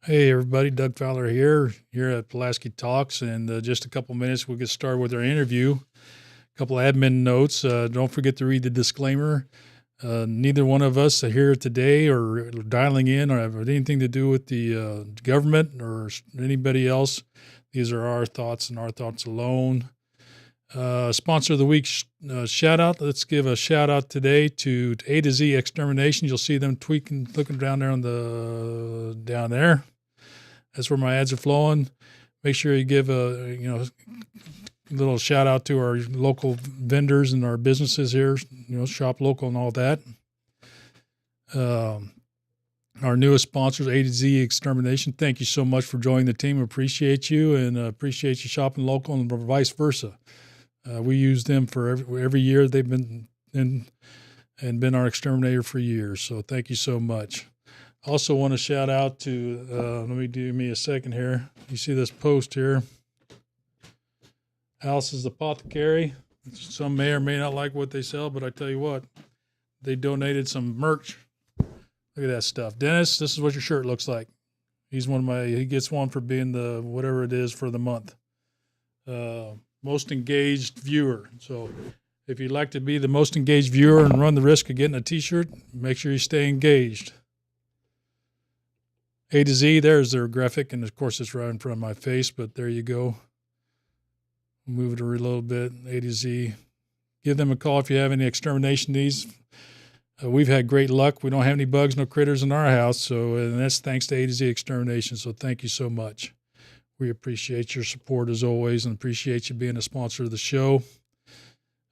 Hey everybody, Doug Fowler here at Pulaski Talks, and just a couple minutes we'll get started with our interview. A couple admin notes. Don't forget to read the disclaimer. Neither one of us are here today or dialing in or have anything to do with the government or anybody else. These are our thoughts and our thoughts alone. Sponsor of the week shout out. Let's give a shout out today to A to Z Extermination. You'll see them looking down there down there. That's where my ads are flowing. Make sure you give a little shout out to our local vendors and our businesses here. Shop local and all that. Our newest sponsors, A to Z Extermination. Thank you so much for joining the team. Appreciate you and appreciate you shopping local and vice versa. We use them for every year. They've been been our exterminator for years. So thank you so much. Also want to shout out to, give me a second here. You see this post here. Alice's Apothecary. Some may or may not like what they sell, but I tell you what, they donated some merch. Look at that stuff. Dennis, this is what your shirt looks like. He gets one for being the, whatever it is for the month. Most engaged viewer. So if you'd like to be the most engaged viewer and run the risk of getting a t-shirt, make sure you stay engaged. A to Z, there's their graphic, and of course it's right in front of my face, but there you go. Move it a little bit, A to Z. Give them a call if you have any extermination needs. We've had great luck. We don't have any bugs, no critters in our house, and that's thanks to A to Z Extermination, so thank you so much. We appreciate your support as always and appreciate you being a sponsor of the show.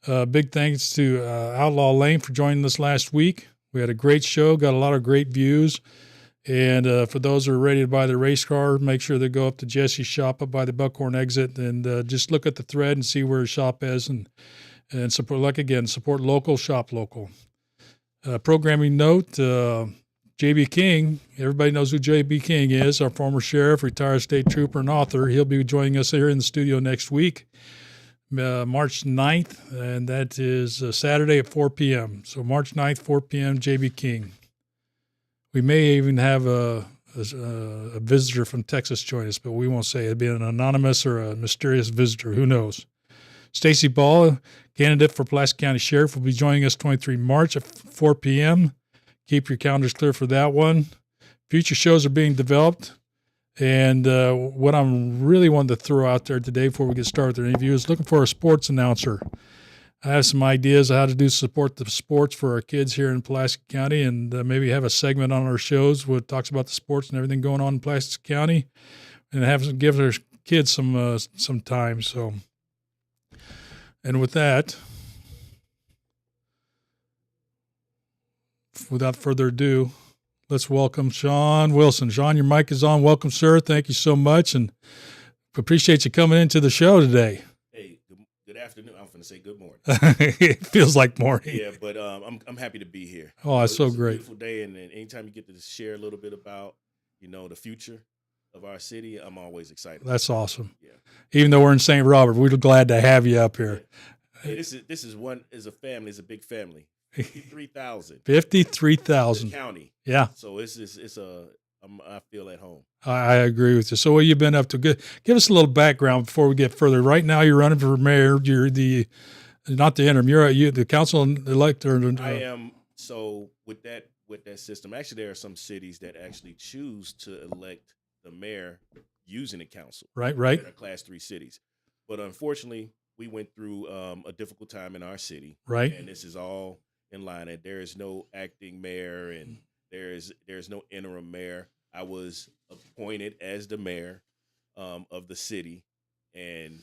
Big thanks to Outlaw Lane for joining us last week. We had a great show, got a lot of great views. And for those who are ready to buy their race car, make sure they go up to Jesse's shop up by the Buckhorn exit and just look at the thread and see where his shop is and support local, shop local. Programming note, J.B. King, everybody knows who J.B. King is, our former sheriff, retired state trooper, and author. He'll be joining us here in the studio next week, March 9th, and that is Saturday at 4 p.m. So March 9th, 4 p.m., J.B. King. We may even have a visitor from Texas join us, but we won't say. It'd be an anonymous or a mysterious visitor. Who knows? Stacy Ball, candidate for Pulaski County Sheriff, will be joining us 23 March at 4 p.m. Keep your calendars clear for that one. Future shows are being developed. And what I'm really wanting to throw out there today before we get started with the interview is looking for a sports announcer. I have some ideas of how to support the sports for our kids here in Pulaski County and maybe have a segment on our shows where it talks about the sports and everything going on in Pulaski County and give our kids some time. So, and with that, without further ado, let's welcome Sean Wilson. Sean, your mic is on. Welcome, sir. Thank you so much and appreciate you coming into the show today. Good afternoon. I'm going to say good morning. It feels like morning. Yeah, but I'm happy to be here. Oh, it's so great. It's a beautiful day, and anytime you get to share a little bit about, the future of our city, I'm always excited. That's awesome. Yeah. Even though we're in St. Robert, we're glad to have you up here. Yeah. Hey, this is a family. It's a big family. 53,000. 53,000. County. Yeah. So I feel at home. I agree with you. So what you've been up to? Give us a little background before we get further. Right now, you're running for mayor. You're not the interim. You're the council elect. I am. So with that system, actually, there are some cities that actually choose to elect the mayor using the council. Right. That are Class 3 cities, but unfortunately, we went through a difficult time in our city. Right. And this is all in line that there is no acting mayor and there's no interim mayor. I was appointed as the mayor of the city, and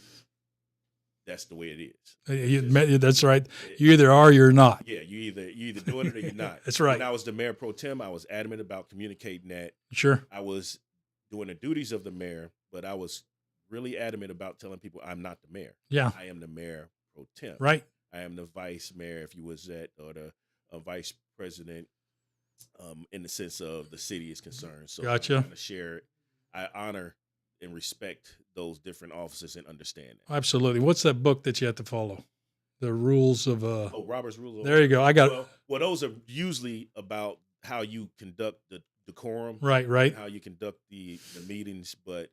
that's the way it is. That's right. You either are or you're not. Yeah, you either doing it or you're not. That's right. When I was the mayor pro tem, I was adamant about communicating that. Sure. I was doing the duties of the mayor, but I was really adamant about telling people I'm not the mayor. Yeah. I am the mayor pro tem. Right. I am the vice mayor, if you was that, or the vice president. In the sense of the city is concerned. So gotcha. I'm trying to share, I honor and respect those different offices and understand that. Absolutely. What's that book that you have to follow? The rules of Robert's Rules of There you go. I got well, those are usually about how you conduct the decorum, Right, right. how you conduct the meetings, but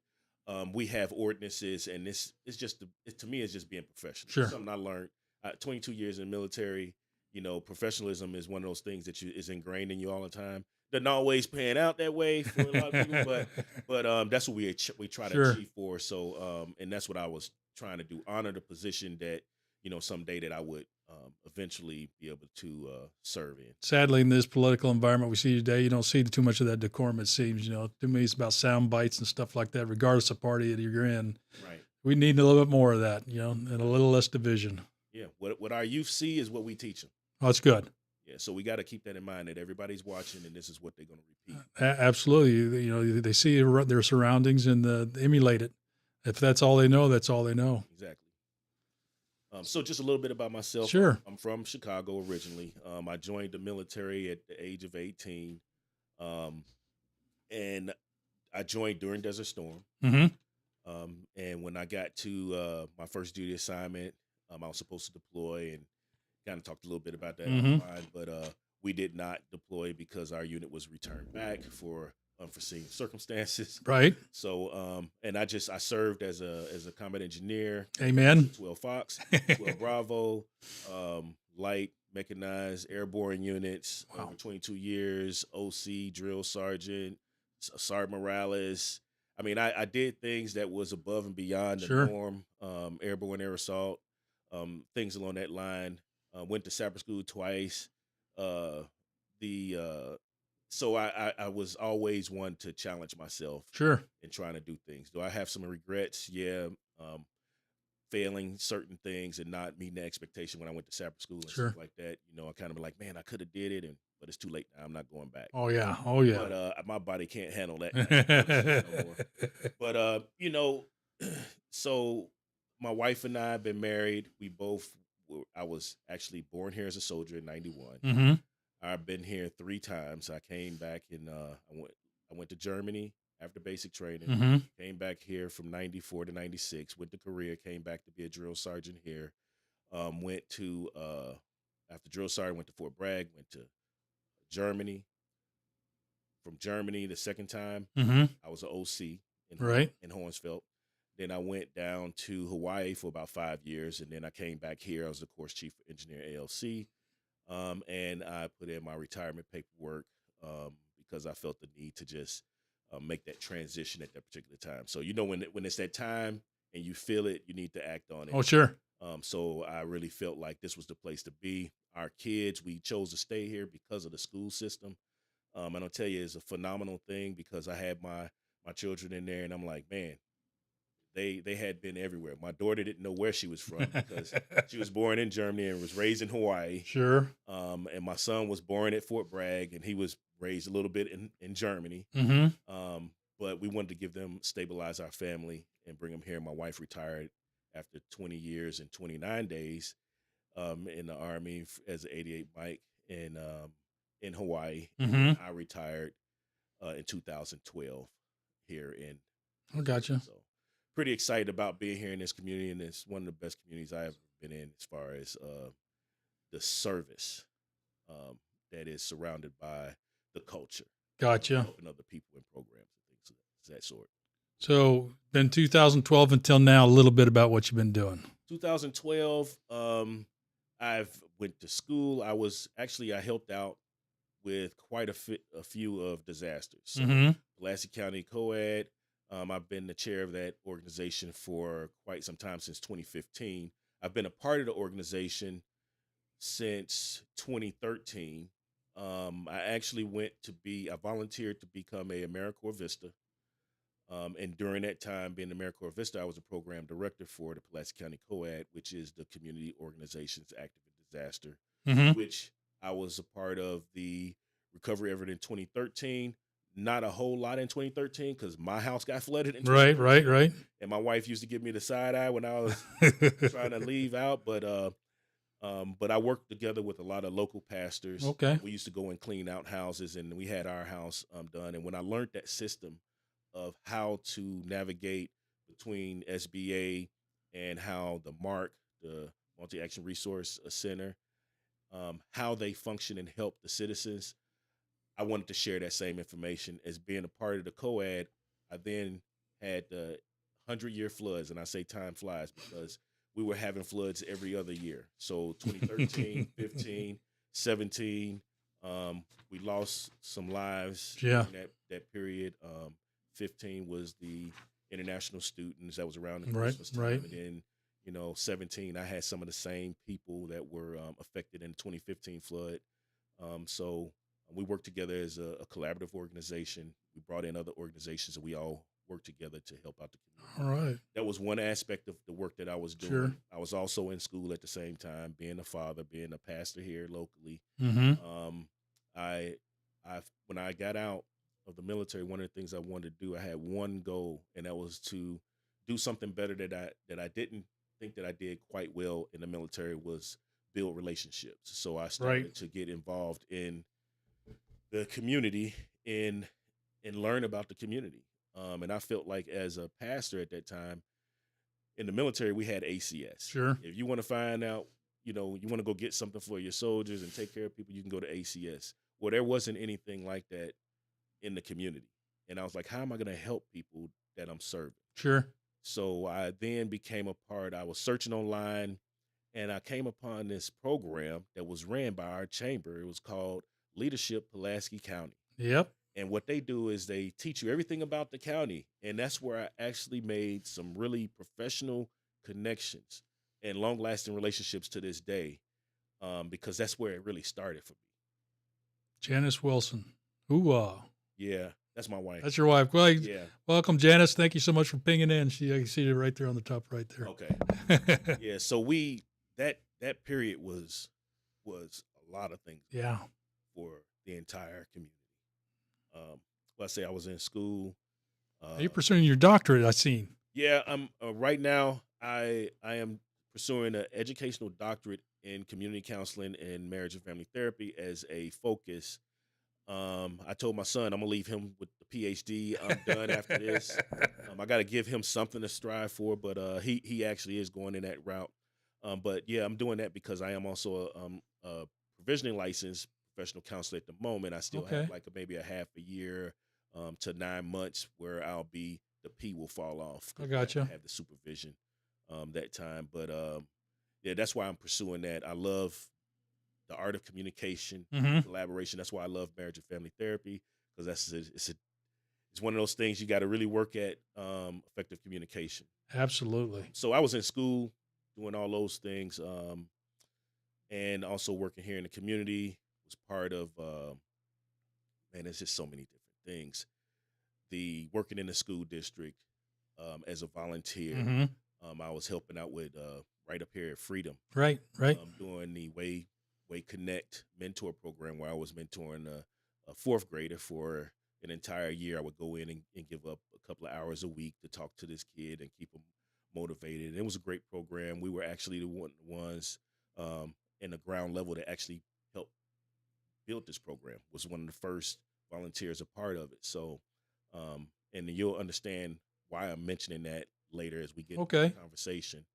we have ordinances, and this it's just to me it's just being professional. Sure. Something I learned 22 years in the military. Professionalism is one of those things that is ingrained in you all the time. Doesn't always pan out that way for a lot of people, but that's what we try to Sure. achieve for. So and that's what I was trying to do, honor the position that someday that I would eventually be able to serve in. Sadly, in this political environment we see today, you don't see too much of that decorum. It seems, to me, it's about sound bites and stuff like that, regardless of party that you're in. Right. We need a little bit more of that, and a little less division. Yeah. What our youth see is what we teach them. Oh, that's good. Yeah. So we got to keep that in mind that everybody's watching, and this is what they're going to repeat. Absolutely. They see their surroundings and emulate it. If that's all they know, that's all they know. Exactly. So just a little bit about myself. Sure. I'm from Chicago originally. I joined the military at the age of 18. And I joined during Desert Storm. Mm-hmm. And when I got to my first duty assignment, I was supposed to deploy, and kind of talked a little bit about that offline, but we did not deploy because our unit was returned back for unforeseen circumstances. Right. So, and I served as a combat engineer. Amen. 12 Fox, 12 Bravo, light mechanized airborne units over 22 years, OC, drill sergeant, Sergeant Morales. I mean, I did things that was above and beyond the norm, airborne air assault, things along that line. Went to sapper school twice. So I was always one to challenge myself. Sure. In trying to do things. Do I have some regrets? Yeah. Failing certain things and not meeting the expectation when I went to sapper school and stuff like that. I kind of be like, man, I could have did it, but it's too late now. I'm not going back. Oh yeah. But my body can't handle that no more. But so my wife and I have been married. I was actually born here as a soldier in 91. Mm-hmm. I've been here 3 times. I came back I went to Germany after basic training, Mm-hmm. came back here from 94 to 96, went to Korea, came back to be a drill sergeant here. Went to, after drill sergeant, went to Fort Bragg, went to Germany. From Germany, the second time, Mm-hmm. I was an OC in Waynesville. Then I went down to Hawaii for about 5 years, and then I came back here. I was the course chief for engineer ALC, and I put in my retirement paperwork because I felt the need to just make that transition at that particular time. So when it's that time and you feel it, you need to act on it. Oh, sure. So I really felt like this was the place to be. Our kids, we chose to stay here because of the school system. And I'll tell you, it's a phenomenal thing because I had my children in there, and I'm like, man, they had been everywhere. My daughter didn't know where she was from because she was born in Germany and was raised in Hawaii. Sure. And my son was born at Fort Bragg, and he was raised a little bit in Germany. Mm-hmm. But we wanted to stabilize our family and bring them here. My wife retired after 20 years and 29 days in the Army as an 88 Mike in Hawaii. Mm-hmm. I retired in 2012 here in. I gotcha. So pretty excited about being here in this community, and it's one of the best communities I've ever been in as far as the service that is surrounded by the culture. Gotcha. Helping other people in programs and things of that sort. So, been 2012 until now. A little bit about what you've been doing. 2012, I've went to school. I helped out with quite a few of disasters. So Mm-hmm. Pulaski County Co-ed. I've been the chair of that organization for quite some time, since 2015. I've been a part of the organization since 2013. I volunteered to become a AmeriCorps Vista. And during that time, being AmeriCorps Vista, I was a program director for the Pulaski County Co-ed, which is the community organizations active in disaster, Mm-hmm. which I was a part of the recovery effort in 2013. Not a whole lot in 2013 because my house got flooded in 2013. Right. And my wife used to give me the side eye when I was trying to leave out. But I worked together with a lot of local pastors. Okay. We used to go and clean out houses, and we had our house done. And when I learned that system of how to navigate between SBA and how the MARC, the Multi-Action Resource Center, how they function and help the citizens, I wanted to share that same information as being a part of the COAD. I then had the 100-year floods, and I say time flies because we were having floods every other year. So 2013, 15, 17, we lost some lives Yeah. during that period. 15 was the international students that was around the Right. Christmas time, Right. and then 17, I had some of the same people that were affected in the 2015 flood. So we worked together as a collaborative organization. We brought in other organizations, and we all worked together to help out the All community. right. That was one aspect of the work that I was Sure. doing. I was also in school at the same time, being a father, being a pastor here locally. Mm-hmm. Um, I, when I got out of the military, one of the things I wanted to do, I had one goal, and that was to do something better that I didn't think that I did quite well in the military was build relationships. So I Right. started to get involved in the community and learn about the community. And I felt like as a pastor at that time in the military, we had ACS. Sure. If you want to find out, you want to go get something for your soldiers and take care of people, you can go to ACS. Well, there wasn't anything like that in the community. And I was like, how am I going to help people that I'm serving? Sure. So I then became a part. I was searching online, and I came upon this program that was ran by our chamber. It was called Leadership Pulaski County. Yep. And what they do is they teach you everything about the county. And that's where I actually made some really professional connections and long lasting relationships to this day, because that's where it really started for me. Janice Wilson. Ooh. Yeah, that's my wife. That's your wife. Well, Yeah. welcome, Janice. Thank you so much for pinging in. I can see it right there on the top right there. Okay. Yeah. So that period was a lot of things Yeah. for the entire community. Well, I say I was in school. You're pursuing your doctorate, I seen. Yeah, I'm right now. I am pursuing an educational doctorate in community counseling and marriage and family therapy as a focus. I told my son I'm gonna leave him with the PhD. I'm done after this. I got to give him something to strive for, but he actually is going in that route. But yeah, I'm doing that because I am also a provisioning licensed professional counselor at the moment. I still Okay. have like maybe a half a year to 9 months where the P will fall off. 'Cause I gotcha. have the supervision that time. But yeah, that's why I'm pursuing that. I love the art of communication, Mm-hmm. collaboration. That's why I love marriage and family therapy, because it's one of those things you got to really work at, effective communication. Absolutely. So I was in school doing all those things, and also working here in the community. Was part of man, there's just so many different things. The working in the school district as a volunteer. Mm-hmm. I was helping out with right up here at Freedom, Right. doing the Way Connect mentor program where I was mentoring a fourth grader for an entire year. I would go in and give up a couple of hours a week to talk to this kid and keep him motivated. It was a great program. We were actually the ones in the ground level that actually helped build this program. Was one of the first volunteers a part of it. So, and you'll understand why I'm mentioning that later as we get into the conversation.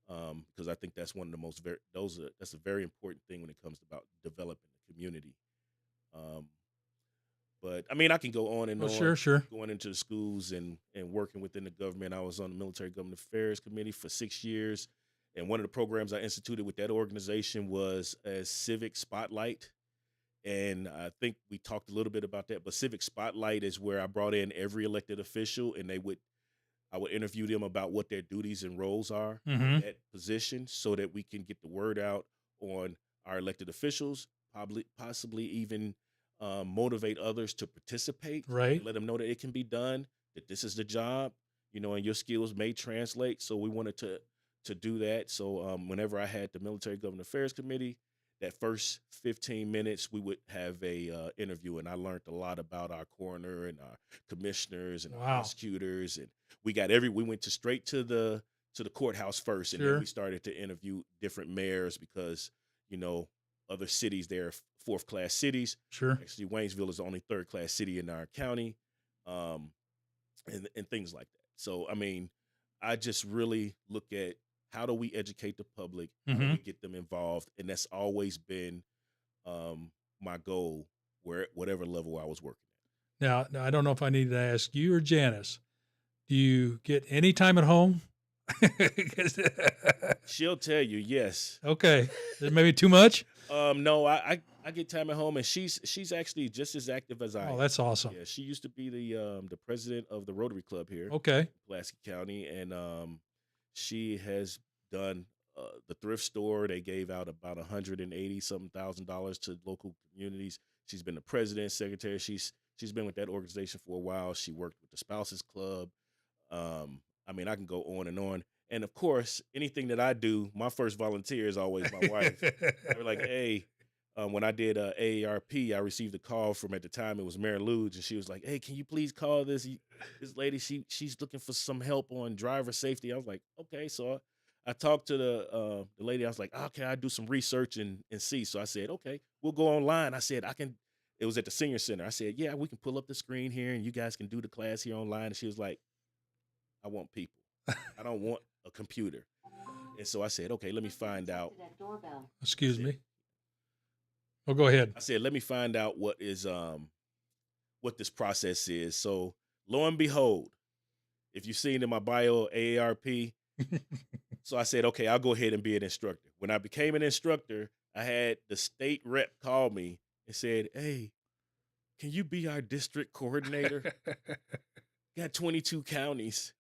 Because I think that's one of the most that's a very important thing when it comes about developing the community. But I mean, I can go on and on. Sure. Going into the schools and working within the government. I was on the Military Government Affairs Committee for 6 years, and one of the programs I instituted with that organization was a Civic Spotlight. And I think we talked a little bit about that. But Civic Spotlight is where I brought in every elected official, and I would interview them about what their duties and roles are in that position, so that we can get the word out on our elected officials, possibly even motivate others to participate. Right. And let them know that it can be done, that this is the job, and your skills may translate. So we wanted to do that. So whenever I had the Military Government Affairs Committee, that first 15 minutes, we would have a interview, and I learned a lot about our coroner and our commissioners and our prosecutors, and we went straight to the courthouse first, and then we started to interview different mayors because other cities, they're fourth class cities. Sure. Actually, Waynesville is the only third class city in our county, and things like that. So I mean, I just really look at how do we educate the public, how do we get them involved, and that's always been my goal whatever level I was working. Now, I don't know if I need to ask you or Janice. Do you get any time at home? She'll tell you yes. Okay, maybe too much. No, I get time at home, and she's actually just as active as I Oh, am. that's awesome. Yeah, she used to be the president of the Rotary Club here, Okay, Pulaski County, and she has done the thrift store. They gave out about $180,000 to local communities. She's been the president, secretary. She's been with that organization for a while. She worked with the Spouses Club. I mean, I can go on and on. And of course, anything that I do, my first volunteer is always my wife. They're like, hey, when I did AARP, I received a call from, at the time it was Mary Luge, and she was like, hey, can you please call this lady? She's looking for some help on driver safety. I was like, okay. So I talked to the lady. I was like, okay, I do some research and see. So I said, okay, we'll go online. I said, I can. It was at the senior center. I said, yeah, we can pull up the screen here, and you guys can do the class here online. And she was like, I want people. I don't want a computer. And so I said, okay, let me find out. Excuse me. Oh, go ahead. I said, let me find out what this process is. So lo and behold, if you've seen in my bio AARP, so I said, okay, I'll go ahead and be an instructor. When I became an instructor, I had the state rep call me and said, hey, can you be our district coordinator? Got 22 counties.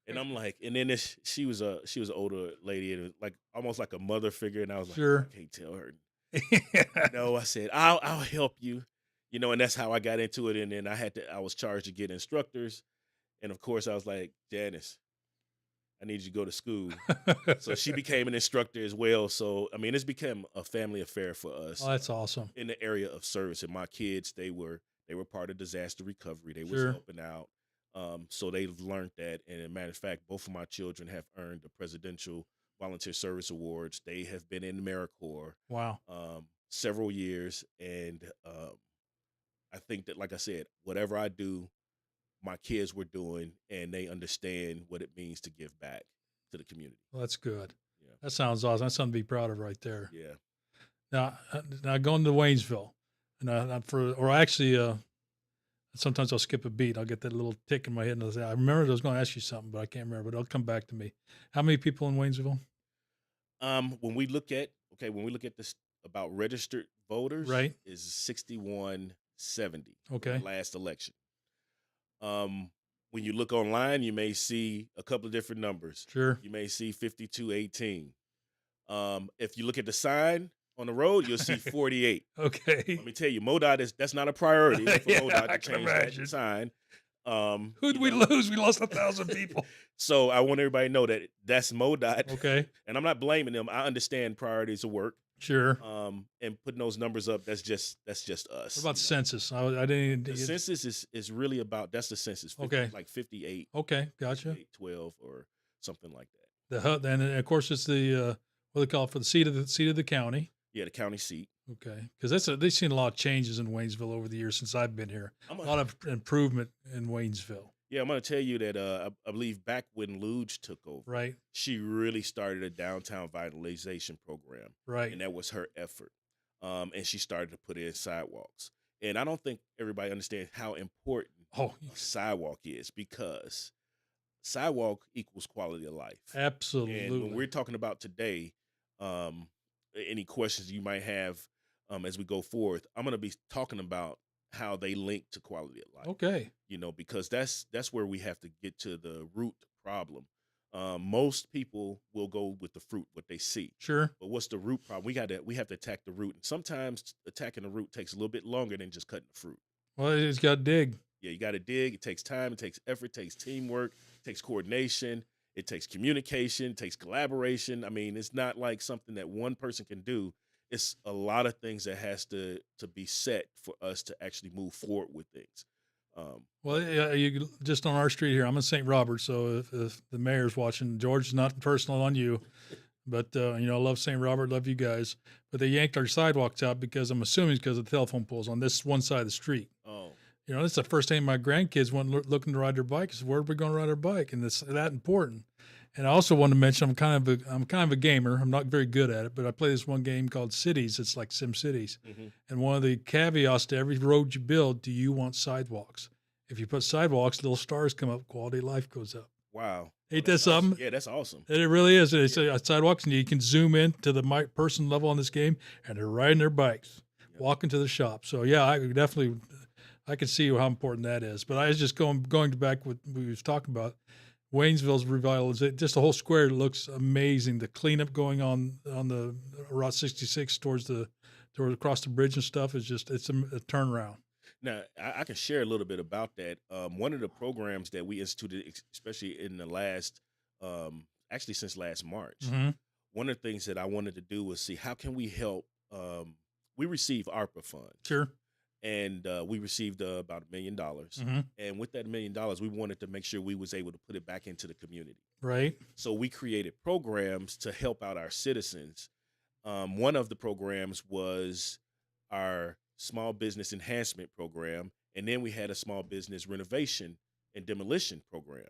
And I'm like, and then she was an older lady, and it was like almost like a mother figure. And I was like, sure. I can't tell her. No, I said, I'll help you. And that's how I got into it. And then I was charged to get instructors. And of course I was like, Janice, I need you to go to school. So she became an instructor as well. So, I mean, it's become a family affair for us. Oh, that's awesome. In the area of service. And my kids, they were part of disaster recovery. They sure. was helping out. So they've learned that. And as a matter of fact, both of my children have earned the Presidential Volunteer Service Awards. They have been in AmeriCorps. Wow. Several years. And I think that, like I said, whatever I do, my kids were doing, and they understand what it means to give back to the community. Well, that's good. Yeah. That sounds awesome. That's something to be proud of right there. Yeah. Now going to Waynesville, and sometimes I'll skip a beat. I'll get that little tick in my head, and I'll say, I remember I was going to ask you something, but I can't remember. But it'll come back to me. How many people in Waynesville? When we look at this about registered voters, right, is 6170. Okay. Last election. When you look online, you may see a couple of different numbers. Sure. You may see 5218. If you look at the sign on the road, you'll see 48. Okay. Let me tell you, MoDOT that's not a priority for yeah, MoDOT to change that sign. Who'd we lose? We lost 1,000 people. So I want everybody to know that that's MoDOT. Okay. And I'm not blaming them. I understand priorities of work. Sure. And putting those numbers up, that's just us. What about the census? I didn't. The census is really about, that's the census. 50, okay. Like 58. Okay, gotcha. 12 or something like that. The hub, and of course it's the what they call it for the seat of the county. Yeah, the county seat. Okay, because they've seen a lot of changes in Waynesville over the years since I've been here. A lot of improvement in Waynesville. Yeah, I'm going to tell you that I believe back when Luge took over, right, she really started a downtown vitalization program, right, and that was her effort. And she started to put in sidewalks. And I don't think everybody understands how important a sidewalk is, because sidewalk equals quality of life. Absolutely. And when we're talking about today, any questions you might have as we go forth, I'm going to be talking about how they link to quality of life. Okay. Because that's where we have to get to the root problem. Most people will go with the fruit, what they see. Sure. But what's the root problem? We have to attack the root. And sometimes attacking the root takes a little bit longer than just cutting the fruit. Well, it's got to dig. Yeah, you got to dig. It takes time. It takes effort. It takes teamwork. It takes coordination. It takes communication. It takes collaboration. I mean, it's not like something that one person can do. It's a lot of things that has to be set for us to actually move forward with things. Well, you just on our street here. I'm in St. Robert, so if the mayor's watching, George, is not personal on you, but I love St. Robert, love you guys. But they yanked our sidewalks out because I'm assuming it's because of the telephone poles on this one side of the street. Oh, this is the first time my grandkids went looking to ride their bike. I said, where are we going to ride our bike? And it's that important. And I also want to mention I'm kind of a gamer. I'm not very good at it, but I play this one game called Cities. It's like Sim Cities. Mm-hmm. And one of the caveats to every road you build, do you want sidewalks? If you put sidewalks, little stars come up, quality of life goes up. Wow. Ain't That's that awesome. something? Yeah, that's awesome. And it really is. It's sidewalks, and you can zoom in to the person level on this game, and they're riding their bikes, walking to the shop. So yeah, I can see how important that is. But I was just going back what we was talking about. Waynesville's revitalization, just the whole square looks amazing. The cleanup going on the Route 66 towards across the bridge and stuff is just it's a turnaround. Now, I can share a little bit about that. One of the programs that we instituted, especially in the last, actually since last March, Mm-hmm. one of the things that I wanted to do was see how can we help. We receive ARPA funds, Sure. and we received about $1 million. Mm-hmm. And with that $1 million, we wanted to make sure we was able to put it back into the community. Right. So we created programs to help out our citizens. One of the programs was our small business enhancement program, and then we had a small business renovation and demolition program.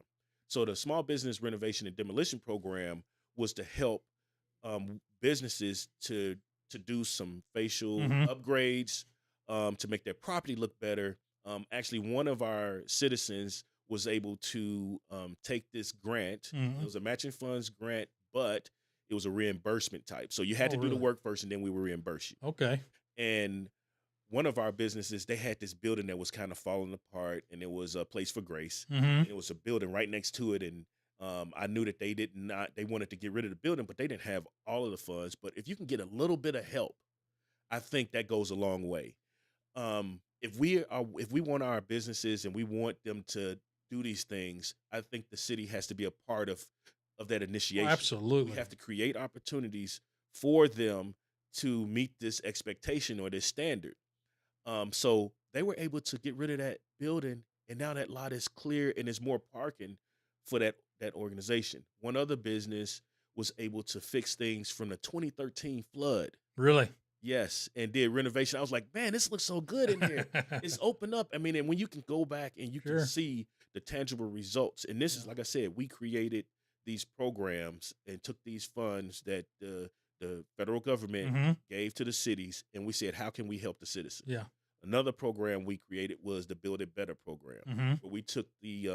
So the small business renovation and demolition program was to help businesses to do some facial Mm-hmm. upgrades, to make their property look better. Actually, one of our citizens was able to take this grant. Mm-hmm. It was a matching funds grant, but it was a reimbursement type. So you had to do really? the work first, and then we would reimburse you. Okay. And one of our businesses, they had this building that was kind of falling apart, and it was a place for grace. Mm-hmm. And it was a building right next to it, and I knew that they wanted to get rid of the building, but they didn't have all of the funds. But if you can get a little bit of help, I think that goes a long way. If we want our businesses and we want them to do these things, I think the city has to be a part of that initiation. Oh, absolutely. We have to create opportunities for them to meet this expectation or this standard. So they were able to get rid of that building, and now that lot is clear and there's more parking for that organization. One other business was able to fix things from the 2013 flood. Really? Yes, and did renovation. I was like, man, this looks so good in here. It's opened up. I mean, and when you can go back and you Sure. can see the tangible results, and this is, like I said, we created these programs and took these funds that the federal government Mm-hmm. gave to the cities, and we said, how can we help the citizens? Yeah. Another program we created was the Build It Better program, Mm-hmm. where we took the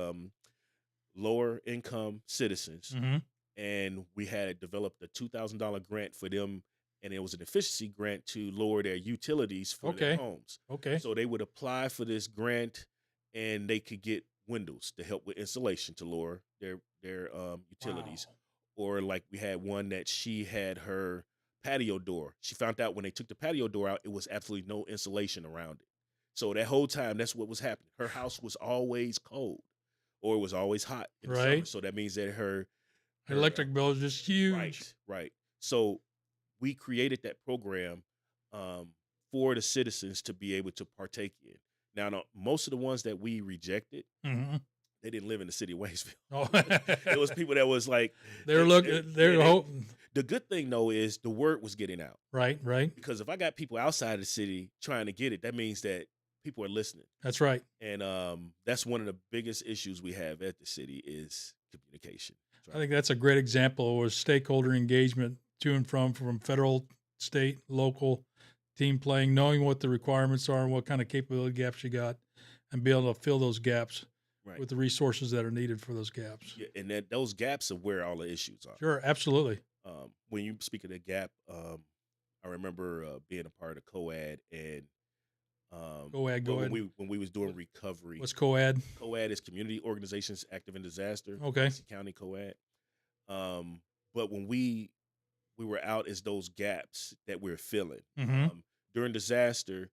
lower income citizens, Mm-hmm. and we had developed a $2,000 grant for them, and it was an efficiency grant to lower their utilities for their homes. Okay. So they would apply for this grant, and they could get windows to help with insulation to lower their utilities. Wow. Or like we had one that she had her patio door. She found out when they took the patio door out, it was absolutely no insulation around it. So that whole time, that's what was happening. Her house was always cold, or it was always hot in the summer. Right. So that means that her Electric bill is just huge. Right. So we created that program for the citizens to be able to partake in. Now, most of the ones that we rejected, Mm-hmm. they didn't live in the city of Waynesville. Oh. It was people that was like They're looking. They're hoping. The good thing though is the word was getting out. Right. Because if I got people outside of the city trying to get it, that means that people are listening. That's right. And that's one of the biggest issues we have at the city is communication. I think that's a great example of stakeholder engagement to and from federal, state, local, team playing, knowing what the requirements are and what kind of capability gaps you got, and be able to fill those gaps with the resources that are needed for those gaps. Yeah, and those gaps are where all the issues are. Sure, absolutely. When you speak of the gap, I remember being a part of COAD, and Go ahead. When we was doing recovery. What's COAD? COAD is Community Organizations Active in Disaster. Okay. Pulaski County COAD. But when we were out as those gaps that we're filling. Mm-hmm. During disaster,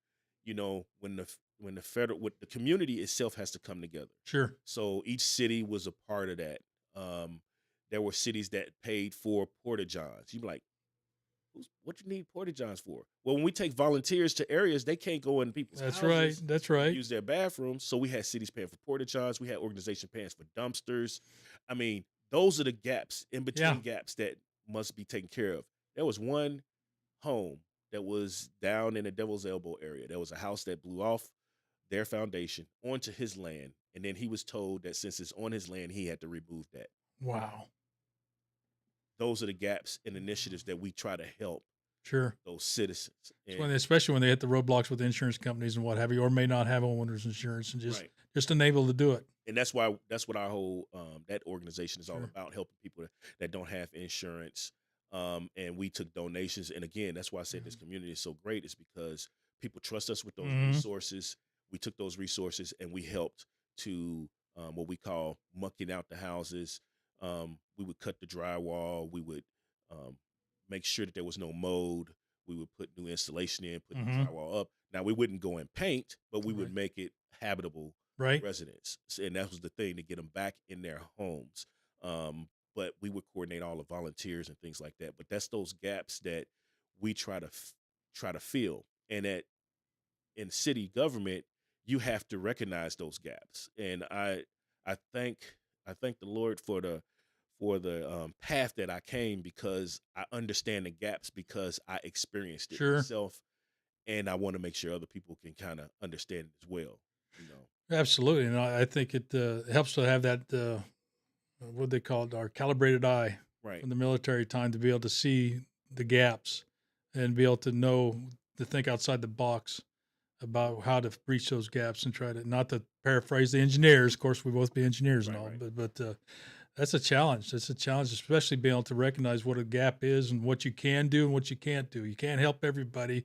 when the community itself has to come together. Sure. So each city was a part of that. There were cities that paid for porta-johns. You'd be like, what you need porta-johns for? Well, when we take volunteers to areas, they can't go in people's houses. That's right. Use their bathrooms. So we had cities paying for porta-johns. We had organization paying for dumpsters. I mean, those are the gaps, in between gaps that must be taken care of. There was one home that was down in the Devil's Elbow area. There was a house that blew off their foundation onto his land. And then he was told that since it's on his land, he had to remove that. Wow. those are the gaps and initiatives that we try to help Sure. those citizens. It's And especially when they hit the roadblocks with insurance companies and what have you, or may not have homeowners insurance, and right. just unable to do it. And that's what our whole that organization is all Sure. about, helping people that don't have insurance. And we took donations, and again, that's why I said this community is so great, is because people trust us with those resources. We took those resources and we helped to what we call mucking out the houses. We would cut the drywall. We would um, make sure that there was no mold. We would put new insulation in, put the drywall up. Now we wouldn't go and paint, but we would make it habitable Right. residents, and that was the thing, to get them back in their homes. But we would coordinate all the volunteers and things like that. But that's those gaps that we try to fill, and that in city government, you have to recognize those gaps. And I thank I thank the Lord for the path that I came, because I understand the gaps, because I experienced it Sure. myself, and I want to make sure other people can kind of understand it as well. You know. Absolutely, and I think it helps to have that what they call it, our calibrated eye Right. from the military time, to be able to see the gaps and be able to know, to think outside the box about how to breach those gaps and try to, not to paraphrase the engineers. Of course, we both be engineers and all, Right. but that's a challenge. That's a challenge, especially being able to recognize what a gap is and what you can do and what you can't do. You can't help everybody,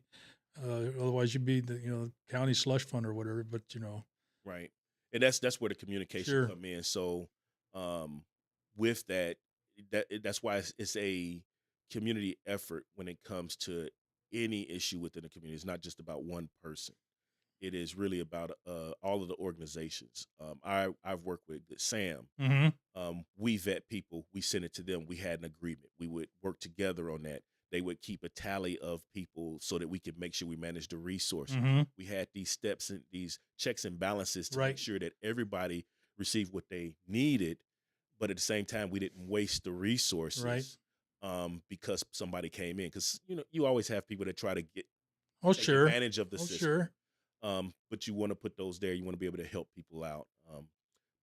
otherwise you'd be the county slush fund or whatever. But Right. And that's where the communication sure, come in. So with that's why it's a community effort when it comes to any issue within the community. It's not just about one person. It is really about all of the organizations. I've worked with Good Sam. We vet people, we send it to them. We had an agreement. We would work together on that. They would keep a tally of people so that we could make sure we manage the resources. We had these steps and these checks and balances to make sure that everybody received what they needed, but at the same time, we didn't waste the resources because somebody came in. Because you always have people that try to take advantage of the system. Sure. But you want to put those there. You want to be able to help people out.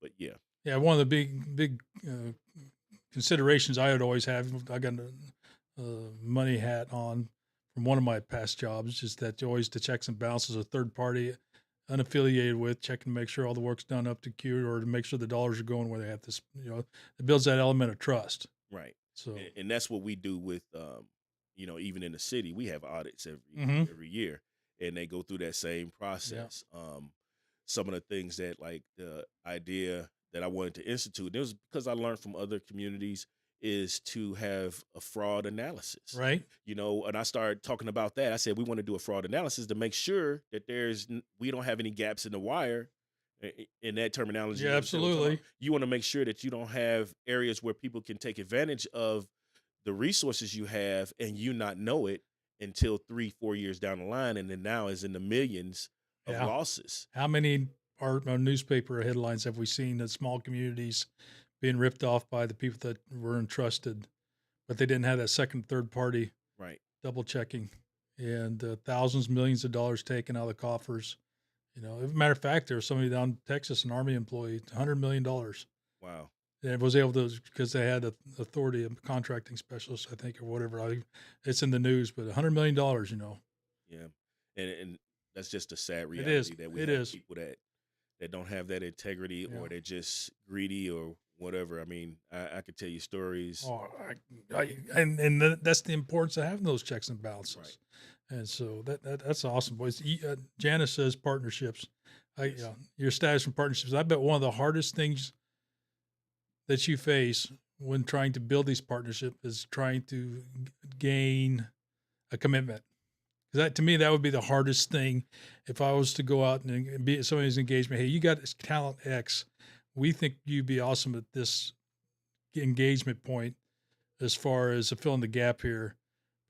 But yeah. Yeah, one of the big considerations I would always have, I got a money hat on from one of my past jobs, is that always the checks and balances, a third party unaffiliated with, checking to make sure all the work's done up to cue, or to make sure the dollars are going where they have to. It builds that element of trust. Right. So, and that's what we do with, even in the city, we have audits every year, and they go through that same process. Some of the things that, like the idea that I wanted to institute, it was because I learned from other communities, is to have a fraud analysis. right. And I started talking about that. I said, we want to do a fraud analysis to make sure that we don't have any gaps in the wire. In that terminology. Yeah, absolutely. You want to make sure that you don't have areas where people can take advantage of the resources you have, and you not know it until 3-4 years down the line, and then now is in the millions of losses. How many newspaper headlines have we seen of small communities being ripped off by the people that were entrusted, but they didn't have that second, third party double checking, and thousands, millions of dollars taken out of the coffers. As a matter of fact, there was somebody down in Texas, an Army employee, $100 million. Wow. And was able to, because they had authority, a contracting specialist, I think, or whatever. It's in the news, but $100 million, Yeah. And that's just a sad reality that we have people that don't have that integrity, or they're just greedy or whatever. I mean, I could tell you stories. Oh, and that's the importance of having those checks and balances. Right. And so that's awesome, boys. Janice says partnerships. Your status from partnerships. I bet one of the hardest things that you face when trying to build these partnerships is trying to gain a commitment. Because that, to me, that would be the hardest thing. If I was to go out and be at somebody's engagement, hey, you got this talent X. We think you'd be awesome at this engagement point as far as filling the gap here.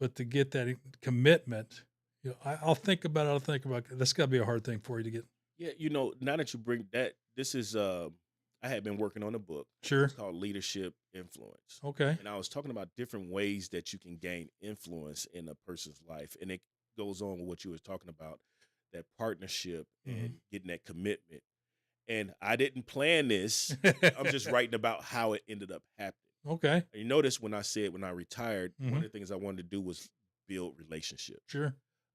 But to get that commitment, I'll think about it. That's got to be a hard thing for you to get. Yeah, now that you bring that, this is I had been working on a book. Sure. It's called Leadership Influence. Okay. And I was talking about different ways that you can gain influence in a person's life. And it goes on with what you were talking about, that partnership and getting that commitment. And I didn't plan this. I'm just writing about how it ended up happening. Okay. You notice when I said when I retired, one Mhm. of the things I wanted to do was build relationships. Sure.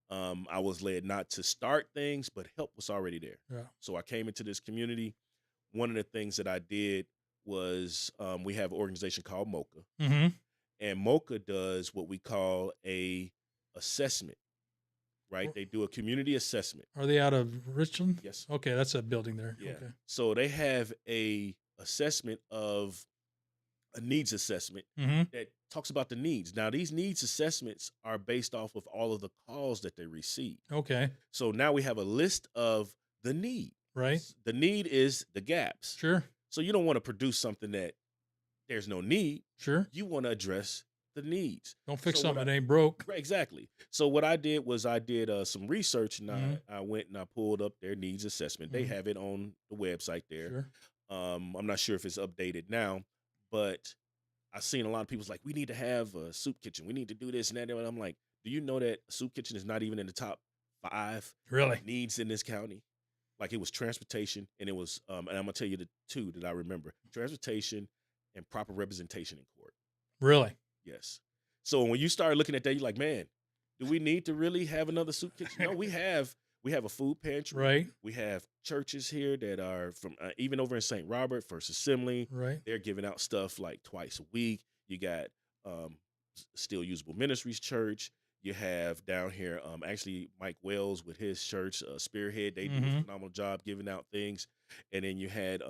I was led not to start things, but help was already there. Yeah. So I came into this community. One of the things that I did was we have an organization called MOCA, Mhm. and MOCA does what we call a assessment. Right? They do a community assessment. Are they out of Richland? Yes. Okay, that's a building there. Yeah. Okay. So they have a assessment of a needs assessment Mhm. that talks about the needs. Now, these needs assessments are based off of all of the calls that they receive. Okay. So now we have a list of the need. Right. The need is the gaps. Sure. So you don't want to produce something that there's no need. Sure. You want to address the needs. Don't fix So what something that ain't broke. Right, exactly. So what I did was I did some research, and Mhm. I went and I pulled up their needs assessment. They Mhm. have it on the website there. Sure. I'm not sure if it's updated now, but I've seen a lot of people's like, we need to have a soup kitchen. We need to do this and that. And I'm like, do you know that a soup kitchen is not even in the top 5 Really? needs in this county? Like, it was transportation, and it was, and I'm gonna tell you the 2 that I remember: transportation and proper representation in court. Really? Yes. So when you start looking at that, you're like, man, do we need to really have another soup kitchen? No, we have a food pantry. Right. We have churches here that are from even over in St. Robert, First Assembly. Right. They're giving out stuff like twice a week. You got Still Usable Ministries Church. You have down here actually Mike Wells with his church, Spearhead. They do a Mhm. phenomenal job giving out things. And then you had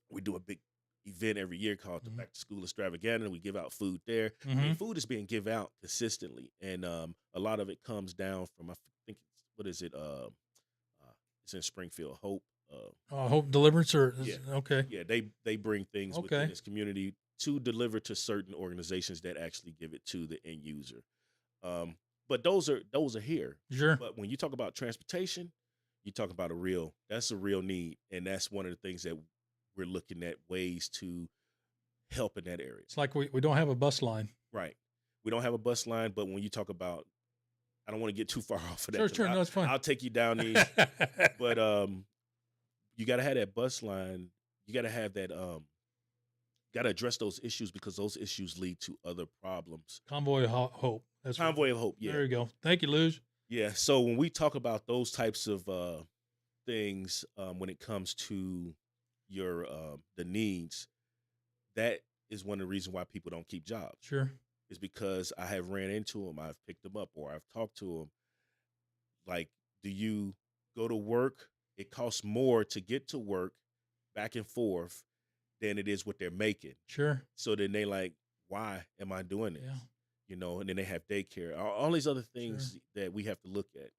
we do a big event every year called the Mhm. Back to School Extravaganza. We give out food there. I mean, Mhm. food is being given out consistently, and a lot of it comes down from, I think it's, what is it? It's in Springfield, Hope. Hope Deliverance or Yeah. okay. Yeah, they bring things Okay. within this community to deliver to certain organizations that actually give it to the end user. But those are here. Sure. But when you talk about transportation, you talk about that's a real need, and that's one of the things that we're looking at ways to help in that area. It's like we don't have a bus line. Right. We don't have a bus line, but when you talk about, I don't want to get too far off of that. Sure, 'cause sure. No, it's fine. I'll take you down these, but you got to have that bus line. You got to have that. Got to address those issues, because those issues lead to other problems. Convoy of Hope. That's what- Convoy of Hope. Yeah. There you go. Thank you, Luz. Yeah. So when we talk about those types of things, when it comes to your the needs, that is one of the reasons why people don't keep jobs. Sure. Is because I have ran into them, I've picked them up, or I've talked to them. Like, do you go to work? It costs more to get to work back and forth than it is what they're making. Sure. So then they like, why am I doing this? Yeah. You know, and then they have daycare, all these other things that we have to look at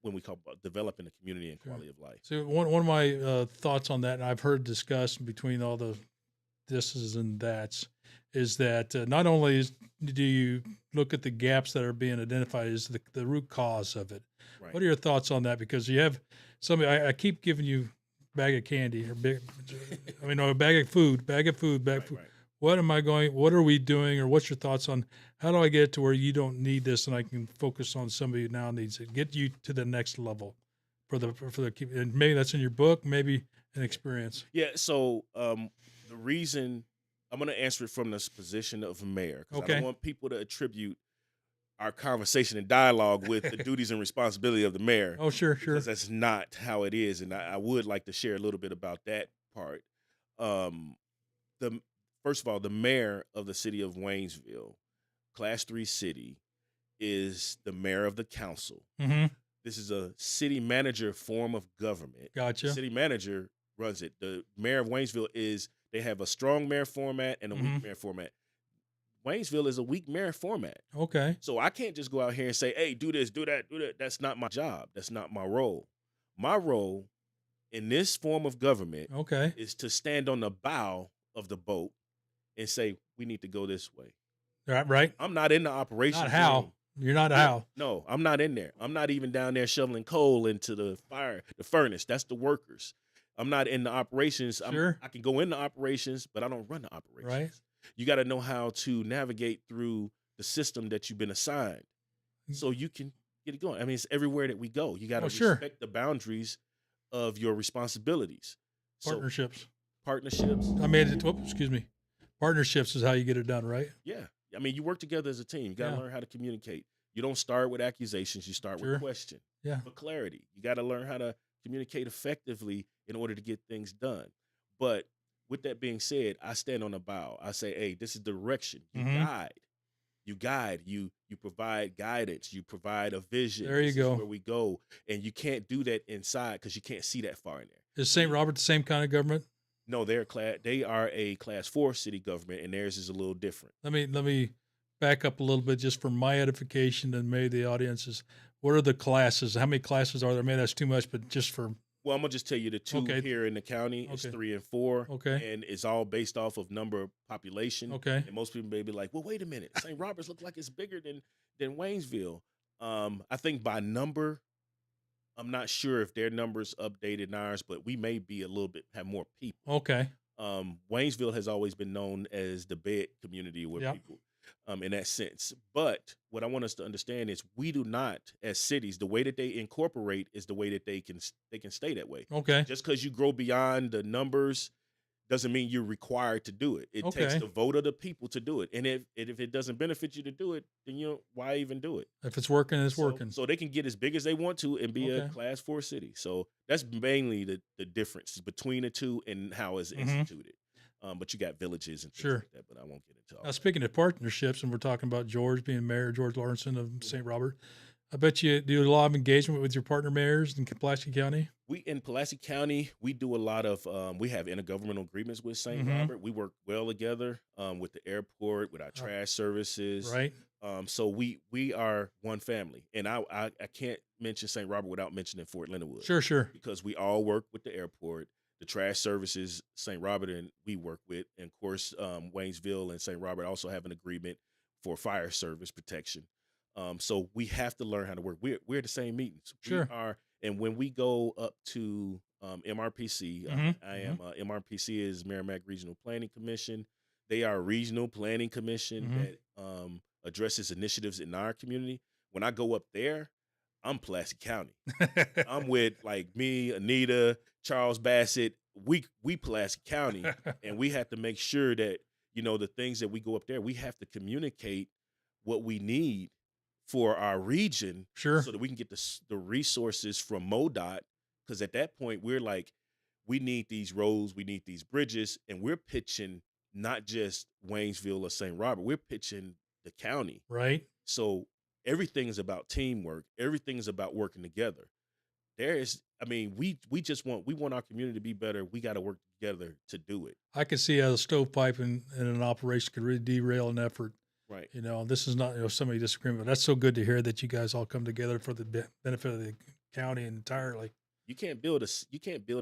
when we talk about developing the community and quality of life. So one of my thoughts on that, and I've heard discussed between all the thises and that's, is that not only do you look at the gaps that are being identified, is the root cause of it. Right. What are your thoughts on that? Because you have somebody, I keep giving you bag of candy or a bag of food, bag of food. Right. What are we doing, or what's your thoughts on how do I get it to where you don't need this and I can focus on somebody who now needs it, get you to the next level for the and maybe that's in your book, maybe an experience. Yeah. So the reason I'm going to answer it from this position of mayor, because I don't want people to attribute our conversation and dialogue with the duties and responsibility of the mayor. Oh, sure. Because that's not how it is. And I would like to share a little bit about that part. First of all, the mayor of the city of Waynesville, Class 3 city, is the mayor of the council. Mm-hmm. This is a city manager form of government. Gotcha. The city manager runs it. The mayor of Waynesville they have a strong mayor format and a weak mayor format. Waynesville is a weak mayor format. Okay. So I can't just go out here and say, hey, do this, do that, do that. That's not my job. That's not my role. My role in this form of government is to stand on the bow of the boat and say, we need to go this way. Right. I'm not in the operations. Not how. room. You're not how. No, I'm not in there. I'm not even down there shoveling coal into the furnace. That's the workers. I'm not in the operations. Sure. I can go into operations, but I don't run the operations. Right. You got to know how to navigate through the system that you've been assigned so you can get it going. I mean, it's everywhere that we go. You got to respect the boundaries of your responsibilities. Partnerships. Partnerships. I made it. Excuse me. Partnerships is how you get it done, right? Yeah. I mean, you work together as a team. You got to Yeah. learn how to communicate. You don't start with accusations, you start with Sure. question Yeah. for clarity. You got to learn how to communicate effectively in order to get things done. But with that being said, I stand on a bow. I say, hey, this is the direction. You Mm-hmm. guide, you provide guidance, you provide a vision. There you This is go. where we go. And you can't do that inside because you can't see that far in there. Is St. Robert the same kind of government? No, they are a class 4 city government, and theirs is a little different. Let me back up a little bit just for my edification and maybe the audiences. What are the classes? How many classes are there? Maybe that's too much, but just for Well, I'm gonna just tell you the two Okay. here in the county is Okay. 3 and 4. Okay. And it's all based off of number of population. Okay. And most people may be like, well, wait a minute, St. Robert's look like it's bigger than Waynesville. I think by number, I'm not sure if their numbers updated ours, but we may be a little bit have more people. Okay. Waynesville has always been known as the bed community with Yep. people, in that sense. But what I want us to understand is we do not, as cities, the way that they incorporate is the way that they can stay that way. Okay. Just because you grow beyond the numbers doesn't mean you're required to do it. It takes Okay. the vote of the people to do it. And if it doesn't benefit you to do it, then why even do it? If it's working, it's working. So they can get as big as they want to and be a Okay. class 4 city. So that's mainly the difference between the two and how it's Mhm. instituted. But you got villages and things Sure. like that, but I won't get into all Now, that. speaking of partnerships, and we're talking about George being mayor, George Lawrenson of St. Robert, I bet you do a lot of engagement with your partner mayors in Pulaski County. We in Pulaski County, we do a lot of we have intergovernmental agreements with St. Mhm. Robert. We work well together with the airport, with our trash services. Right. So we are one family. And I can't mention St. Robert without mentioning Fort Leonard Wood. Sure. Because we all work with the airport, the trash services, St. Robert and we work with, and of course, Waynesville and St. Robert also have an agreement for fire service protection. So we have to learn how to work. We're the same meetings. Sure. We are, and when we go up to MRPC, Mhm. I am MRPC is Merrimack Regional Planning Commission. They are a regional planning commission Mhm. that addresses initiatives in our community. When I go up there, I'm Pulaski County. I'm with like me, Anita, Charles Bassett. We Pulaski County, and we have to make sure that the things that we go up there, we have to communicate what we need for our region, Sure. so that we can get the resources from MoDOT. Because at that point, we're like, we need these roads, we need these bridges, and we're pitching not just Waynesville or St. Robert, we're pitching the county. Right. So everything is about teamwork. Everything is about working together. We just want our community to be better. We got to work together to do it. I could see how the stovepipe in an operation could really derail an effort. Right. This is not somebody disagreeing, but that's so good to hear that you guys all come together for the benefit of the county entirely. You can't build a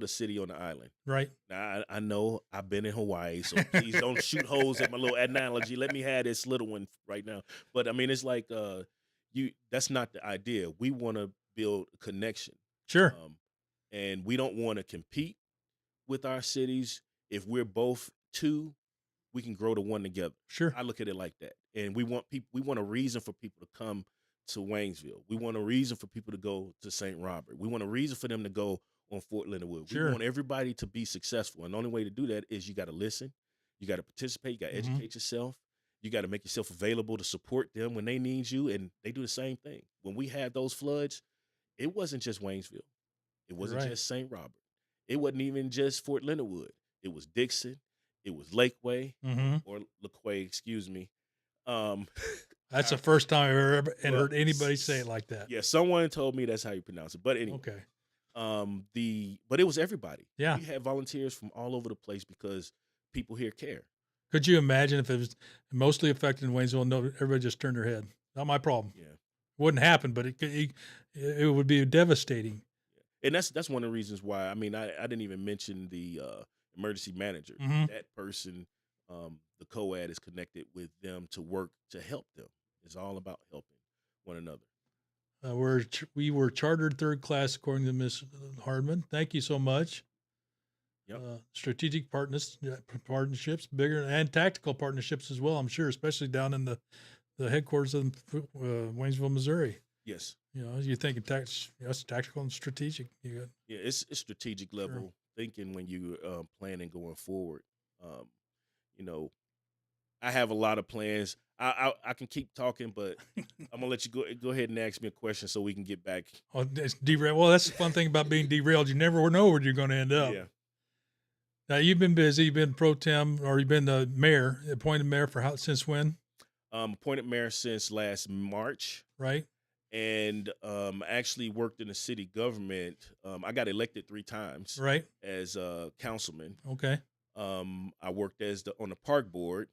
city on an island. Right. Now I know I've been in Hawaii, so please don't shoot holes at my little analogy. Let me have this little one right now. But I mean, it's like that's not the idea. We want to build a connection. Sure. And we don't want to compete with our cities. If we're both two, we can grow to one together. Sure. I look at it like that. And we want a reason for people to come to Waynesville. We want a reason for people to go to St. Robert. We want a reason for them to go on Fort Leonard Wood. Sure. We want everybody to be successful. And the only way to do that is you got to listen. You got to participate. You got to educate yourself. You got to make yourself available to support them when they need you. And they do the same thing. When we had those floods, it wasn't just Waynesville. It wasn't just St. Robert. It wasn't even just Fort Leonard Wood. It was Dixon. It was Lakeway or LaQuay, excuse me. That's the first time I've ever heard anybody say it like that. Yeah, someone told me that's how you pronounce it. But anyway. Okay. But it was everybody. Yeah. We had volunteers from all over the place because people here care. Could you imagine if it was mostly affected in Waynesville? No, everybody just turned their head. Not my problem. Yeah. Wouldn't happen, but it would be devastating. And that's one of the reasons why. I mean, I didn't even mention the emergency manager. That person, the COAD is connected with them to work to help them. It's all about helping one another. We were chartered third class, according to Ms. Hardman. Thank you so much. Yep. Strategic partnerships, bigger and tactical partnerships as well, I'm sure, especially down in the headquarters of Waynesville, Missouri. Yes. You're thinking it's tactical and strategic. Yeah, it's strategic level thinking when you planning going forward. I have a lot of plans. I can keep talking, but I'm gonna let you go ahead and ask me a question so we can get back. Oh, it's derailed. Well, that's the fun thing about being derailed. You never know where you're going to end up. Yeah. Now, you've been busy. You've been pro tem, or you've been the mayor, appointed mayor for since when? Appointed mayor since last March, Right. and actually worked in the city government. I got elected 3 times Right. as a councilman. Okay. I worked on the park board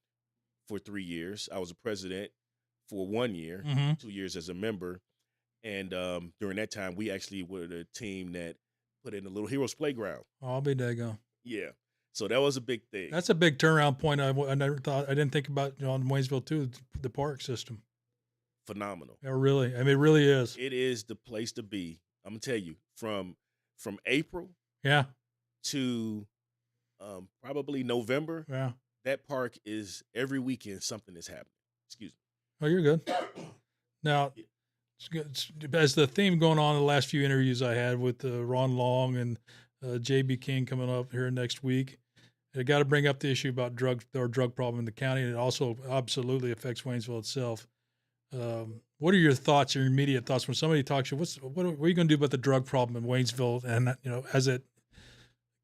for 3 years. I was a president for 1 year, Mm-hmm. 2 years as a member, and during that time, we actually were the team that put in a little Heroes Playground. Oh, I'll be daggone. Yeah, so that was a big thing. That's a big turnaround point. I never thought. I didn't think about in Waynesville too. The park system. Phenomenal. Yeah, really. I mean, it really is. It is the place to be. I'm gonna tell you from April Yeah. to probably November. Yeah. That park is every weekend something is happening. Excuse me. Oh, you're good. Now, it's good. As the theme going on in the last few interviews I had with Ron Long and J.B. King coming up here next week, I got to bring up the issue about drug problem in the county, and it also absolutely affects Waynesville itself. What are your thoughts, your immediate thoughts when somebody talks to you? What are you going to do about the drug problem in Waynesville, and as it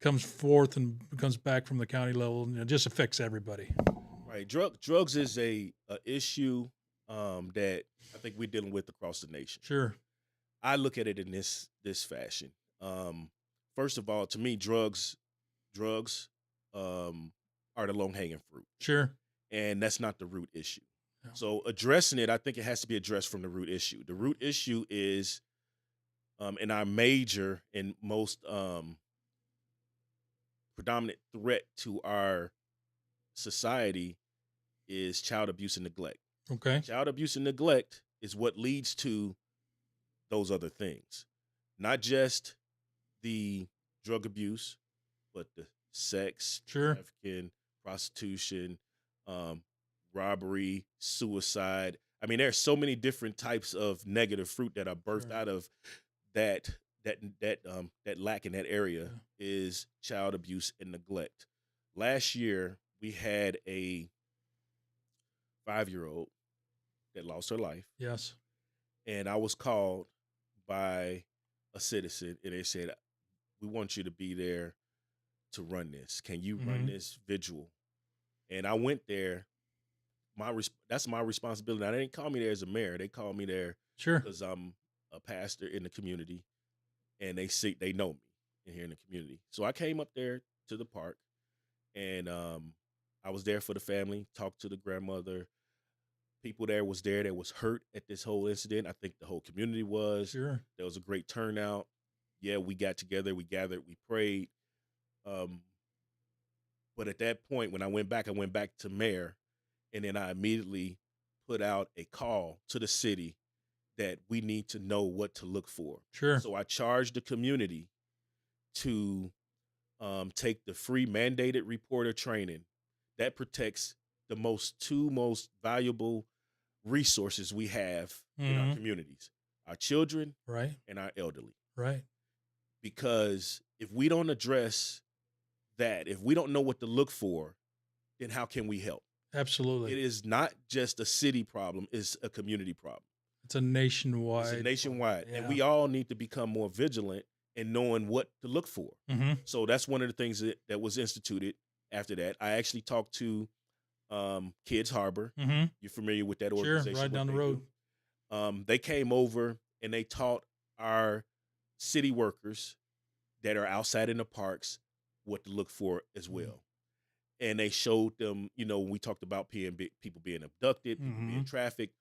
comes forth and comes back from the county level, and it just affects everybody? Right. Drugs is a issue that I think we're dealing with across the nation. Sure. I look at it in this fashion. First of all, to me, drugs are the low hanging fruit. Sure. And that's not the root issue. No. So addressing it, I think it has to be addressed from the root issue. The root issue is, and our major and most predominant threat to our society is child abuse and neglect. Okay. Child abuse and neglect is what leads to those other things. Not just the drug abuse, but the sex, Sure. trafficking, prostitution, robbery, suicide. I mean, there's so many different types of negative fruit that are birthed out of that lack in that area is child abuse and neglect. Last year, we had a 5-year-old that lost her life. Yes. And I was called by a citizen, and they said, "We want you to be there to run this. Can you run this vigil?" And I went there. That's my responsibility. Now, they didn't call me there as a mayor. They called me there because I'm a pastor in the community, and they know me in here in the community. So I came up there to the park, and I was there for the family, talked to the grandmother. People there was there that was hurt at this whole incident. I think the whole community was. Sure. There was a great turnout. Yeah, we got together, we gathered, we prayed. But at that point, when I went back to mayor, and then I immediately put out a call to the city that we need to know what to look for. Sure. So I charged the community to take the free mandated reporter training that protects the two most valuable resources we have in our communities: our children, right, and our elderly. Right. Because if we don't address that, if we don't know what to look for, then how can we help? Absolutely. It is not just a city problem, it's a community problem. It's a nationwide. It's a nationwide. Yeah. And we all need to become more vigilant in knowing what to look for. So that's one of the things that was instituted after that. I actually talked to Kids Harbor. You're familiar with that organization? Sure, right down the road. They came over and they taught our city workers that are outside in the parks what to look for as well. And they showed them, when we talked about people being abducted, people being trafficked,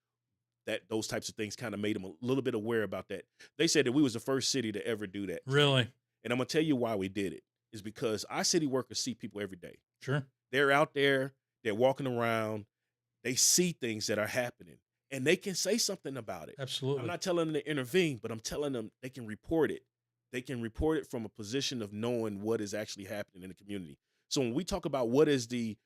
that those types of things kind of made them a little bit aware about that. They said that we was the first city to ever do that. Really? And I'm going to tell you why we did it. Is because our city workers see people every day. Sure. They're out there, they're walking around, they see things that are happening, and they can say something about it. Absolutely. I'm not telling them to intervene, but I'm telling them they can report it. They can report it from a position of knowing what is actually happening in the community. So when we talk about what is the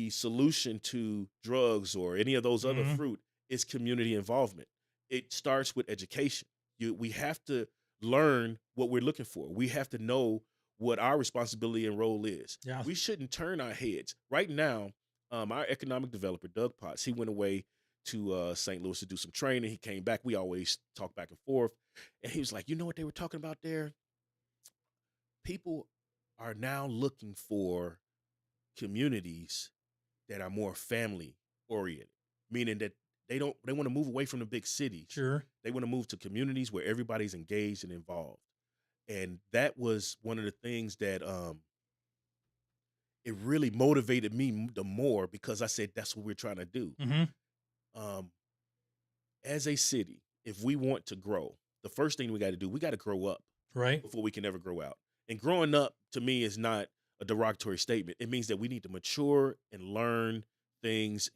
solution to drugs or any of those other fruit, it's community involvement. It starts with education. We have to learn what we're looking for. We have to know what our responsibility and role is. Yeah. We shouldn't turn our heads. Right now, Our economic developer, Doug Potts, he went away to St. Louis to do some training. He came back. We always talk back and forth. And he was like, you know what they were talking about there? People are now looking for communities that are more family oriented, meaning that they want to move away from the big cities. Sure. They want to move to communities where everybody's engaged and involved. And that was one of the things that it really motivated me the more, because I said that's what we're trying to do. Mm-hmm. Um, as a city, if we want to grow, the first thing we got to do, we got to grow up Right. before we can ever grow out. And growing up to me is not a derogatory statement. It means that we need to mature and learn things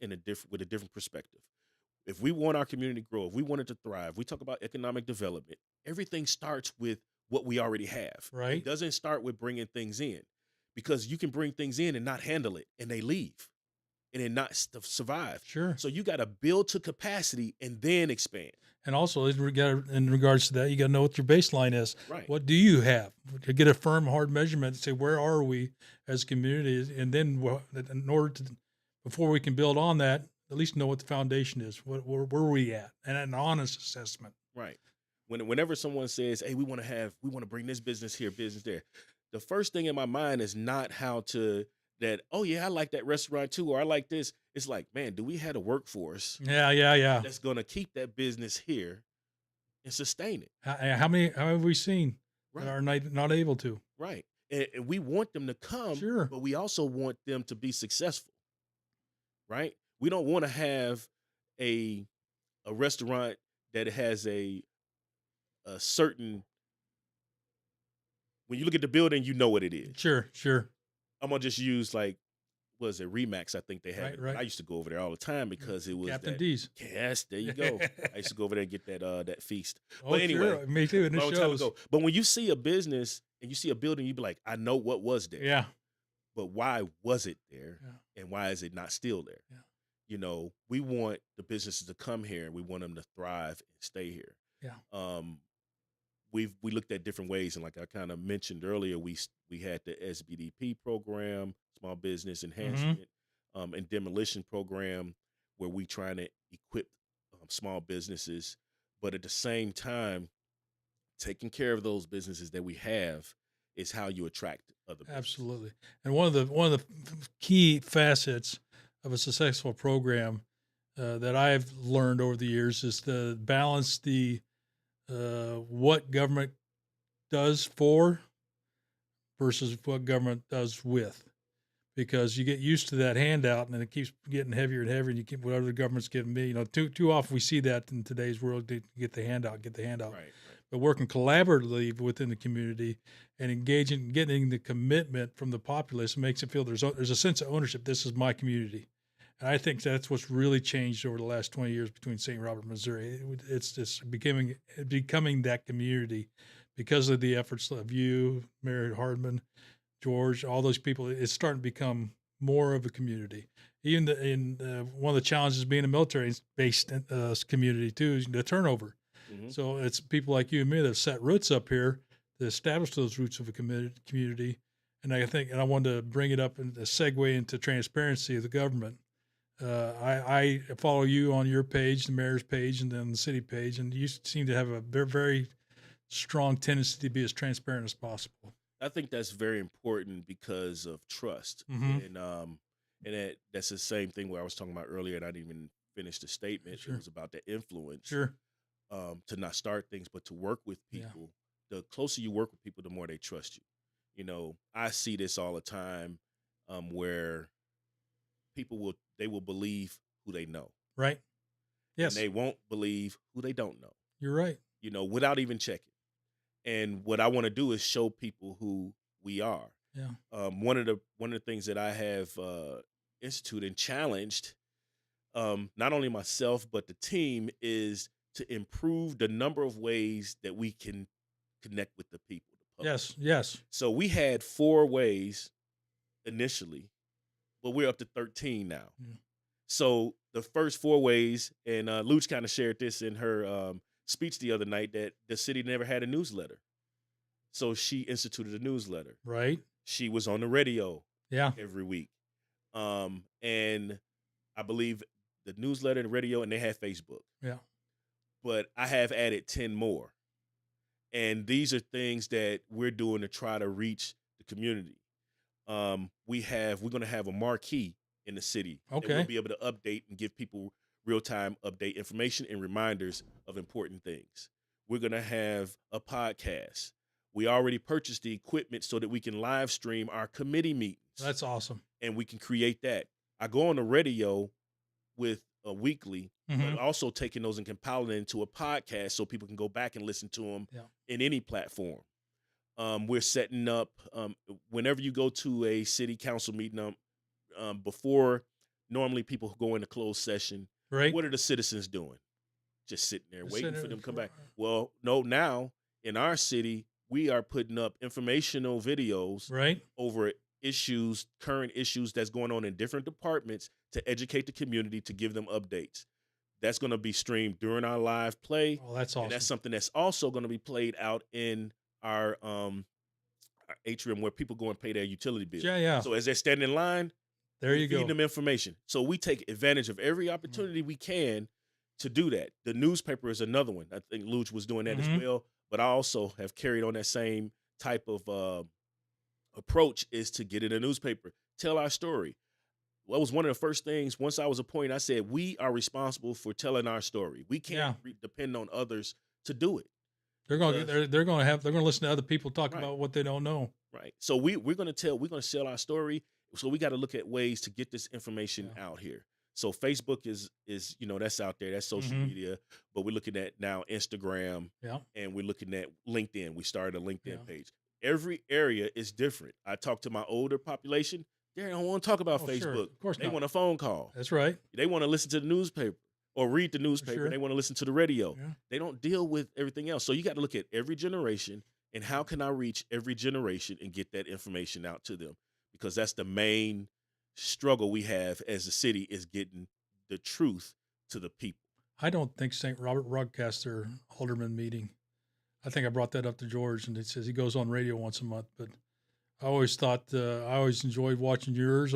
with a different perspective. If we want our community to grow, if we want it to thrive, we talk about economic development. Everything starts with what we already have. Right. It doesn't start with bringing things in, because you can bring things in and not handle it, and they leave and then not survive. Sure. So you got to build to capacity and then expand. And also, in regards to that, you got to know what your baseline is. Right. What do you have? To get a firm, hard measurement to say, where are we as communities? And then in order to, before we can build on that, at least know what the foundation is. Where are we at? And an honest assessment. Right. Whenever someone says, hey, we want to bring this business here, business there, the first thing in my mind is not oh yeah, I like that restaurant too, or I like this. It's like, man, do we have a workforce Yeah. that's going to keep that business here and sustain it? How have we seen Right. that are not able to? Right. And we want them to come, Sure. but we also want them to be successful. Right. We don't want to have a restaurant that has a certain, when you look at the building, you know what it is. Sure. I'm gonna just use, like, was it Remax? I think they had. Right. I used to go over there all the time because it was Captain D's. Yes, there you go. I used to go over there and get that feast. Oh, But anyway, sure. Me too. And it long time shows. ago. But when you see a business and you see a building, you be like, I know what was there. Yeah. But why was it there? Yeah. And why is it not still there? Yeah. You know, we want the businesses to come here and we want them to thrive and stay here. Yeah. We looked at different ways, and like I kind of mentioned earlier, we had the SBDP program, Small Business Enhancement, and Demolition program, where we trying to equip small businesses, but at the same time, taking care of those businesses that we have is how you attract other businesses. Absolutely. And one of the key facets of a successful program that I've learned over the years is to balance what government does for versus what government does with, because you get used to that handout and it keeps getting heavier and heavier, and you keep whatever the government's giving me. You know, too often we see that in today's world, to get the handout. Right. But working collaboratively within the community and engaging, getting the commitment from the populace makes it feel there's a sense of ownership. This is my community. And I think that's what's really changed over the last 20 years between St. Robert, Missouri. It's just becoming that community because of the efforts of you, Mary Hardman, George, all those people. It's starting to become more of a community. Even one of the challenges being a military-based community too is the turnover. Mm-hmm. So it's people like you and me that have set roots up here to establish those roots of a community. And I wanted to bring it up and segue into transparency of the government. I follow you on your page, the mayor's page, and then the city page, and you seem to have a very, very strong tendency to be as transparent as possible. I think that's very important because of trust, Mm-hmm. and that's the same thing where I was talking about earlier, and I didn't even finish the statement. Sure. It was about the influence, Sure. to not start things, but to work with people. Yeah. The closer you work with people, the more they trust you. You know, I see this all the time, where people will believe who they know. Right. Yes. And they won't believe who they don't know. You're right. You know, without even checking. And what I want to do is show people who we are. Yeah. One of the things that I have instituted and challenged, not only myself but the team, is to improve the number of ways that we can connect with the people. The public. Yes. So we had 4 ways initially, but we're up to 13 now. Yeah. So the first 4 ways, and Luch kind of shared this in her speech the other night, that the city never had a newsletter. So she instituted a newsletter. Right. She was on the radio every week. And I believe the newsletter and radio, and they have Facebook. Yeah. But I have added 10 more. And these are things that we're doing to try to reach the community. We're going to have a marquee in the city that we'll Okay. be able to update and give people real-time update information and reminders of important things. We're going to have a podcast. We already purchased the equipment so that we can live stream our committee meetings. That's awesome. And we can create that. I go on the radio with a weekly, Mhm. but also taking those and compiling it into a podcast so people can go back and listen to them Yeah. in any platform. We're setting up, whenever you go to a city council meeting, before normally people go into closed session, Right. what are the citizens doing? Just sitting there Just waiting sitting for them to come for- back. Well, no, now in our city, we are putting up informational videos Right. over issues, current issues that's going on in different departments to educate the community, to give them updates. That's going to be streamed during our live play. Oh, that's awesome. And that's something that's also going to be played out in our atrium where people go and pay their utility bill. Yeah. So as they're standing in line, There you feed go. them information. So we take advantage of every opportunity we can to do that. The newspaper is another one. I think Luch was doing that as well. But I also have carried on that same type of approach, is to get in a newspaper, tell our story. Well, was one of the first things once I was appointed. I said, we are responsible for telling our story. We can't depend on others to do it. They're going to they're going to listen to other people talk Right. about what they don't know. Right. So we're going to sell our story. So we got to look at ways to get this information out here. So Facebook is that's out there. That's social media. But we're looking at now Instagram. Yeah. And we're looking at LinkedIn. We started a LinkedIn page. Every area is different. I talk to my older population. They don't want to talk about Facebook. Sure. Of course they not. want a phone call. That's right. They want to listen to the newspaper or read the newspaper. Sure. They want to listen to the radio. Yeah. They don't deal with everything else. So you got to look at every generation and how can I reach every generation and get that information out to them? Because that's the main struggle we have as a city, is getting the truth to the people. I don't think St. Robert broadcasts their alderman meeting. I think I brought that up to George, and it says he goes on radio once a month. But I always thought I always enjoyed watching yours.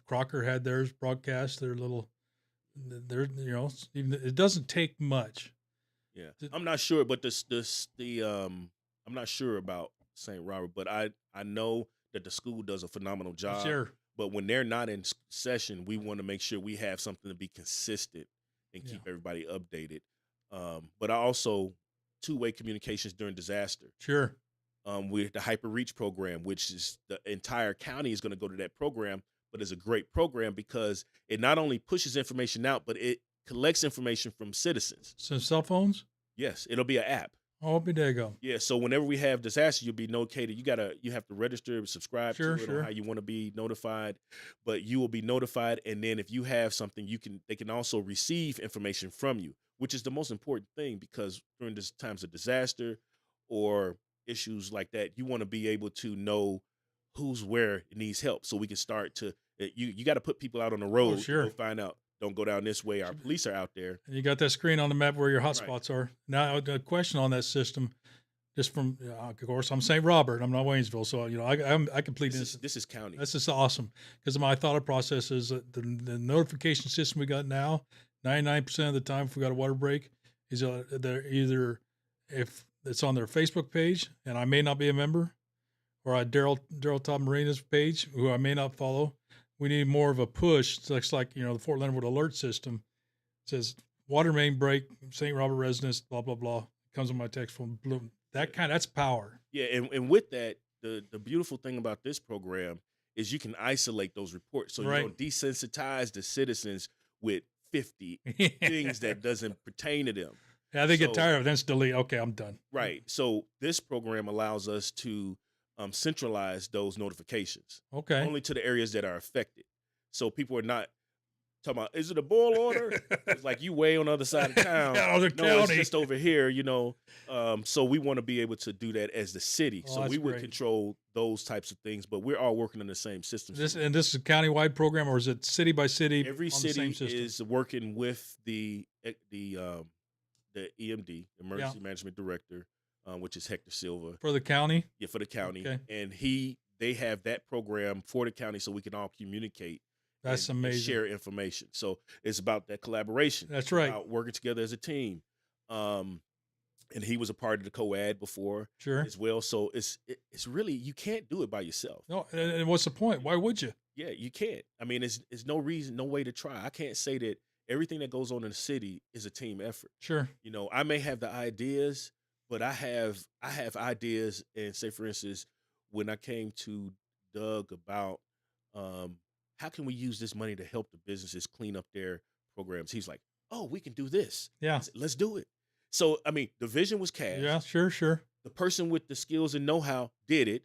Crocker had theirs broadcast. Even it doesn't take much. Yeah, I'm not sure, but I'm not sure about St. Robert, but I know that the school does a phenomenal job. Sure. But when they're not in session, we want to make sure we have something to be consistent and keep everybody updated. But I also two-way communications during disaster. Sure. With the Hyper Reach program, which is the entire county is going to go to that program, but it's a great program because it not only pushes information out, but it collects information from citizens. So cell phones? Yes, it'll be an app. Oh, there you go. Yeah, so whenever we have disaster, you'll be notified. You have to register, subscribe to it, on how you want to be notified, but you will be notified. And then if you have something, they can also receive information from you, which is the most important thing, because during this times of disaster or issues like that, you want to be able to know who's where needs help, so we can start to. You got to put people out on the road. Sure. To go find out. Don't go down this way. Our police are out there. And you got that screen on the map where your hot Right. spots are. Now, a question on that system, just from, of course, I'm St. Robert. I'm not Waynesville, so I complete This is county. That's just awesome, because my thought process is that the notification system we got now, 99% of the time, if we got a water break, is they're either, if it's on their Facebook page and I may not be a member, or on Daryl Todd Marina's page, who I may not follow. We need more of a push. It's like the Fort Leonard Wood alert system. It says water main break, St. Robert residents, blah blah blah. It comes on my text phone. That's power. Yeah, and with that, the beautiful thing about this program is you can isolate those reports, so you don't desensitize the citizens with 50 things that doesn't pertain to them. Yeah, they get tired of it, then delete. Okay, I'm done. Right. So this program allows us to centralize those notifications. Okay. Only to the areas that are affected. So people are not talking about, is it a boil order? It's like you way on the other side of town. It's just over here, So we want to be able to do that as the city. So we would control those types of things, but we're all working on the same system. This is a countywide program, or is it city by city? Every city is working with the EMD, Emergency Management Director, which is Hector Silva. For the county? Yeah, for the county. Okay. And they have that program for the county, so we can all communicate That's and amazing. share information. So it's about that collaboration. That's It's right. about working together as a team. Um, and he was a part of the co-ad before Sure. as well. So it's really, you can't do it by yourself. No, and what's the point? Why would you? Yeah, you can't. I mean, it's no reason, no way to try. I can't say that everything that goes on in the city is a team effort. Sure. You know, I may have the ideas, but I have ideas. And say, for instance, when I came to Doug about um, how can we use this money to help the businesses clean up their programs, he's like, "Oh, we can do this. Yeah. Let's do it." So, I mean, the vision was cast. Yeah. Sure. The person with the skills and know-how did it.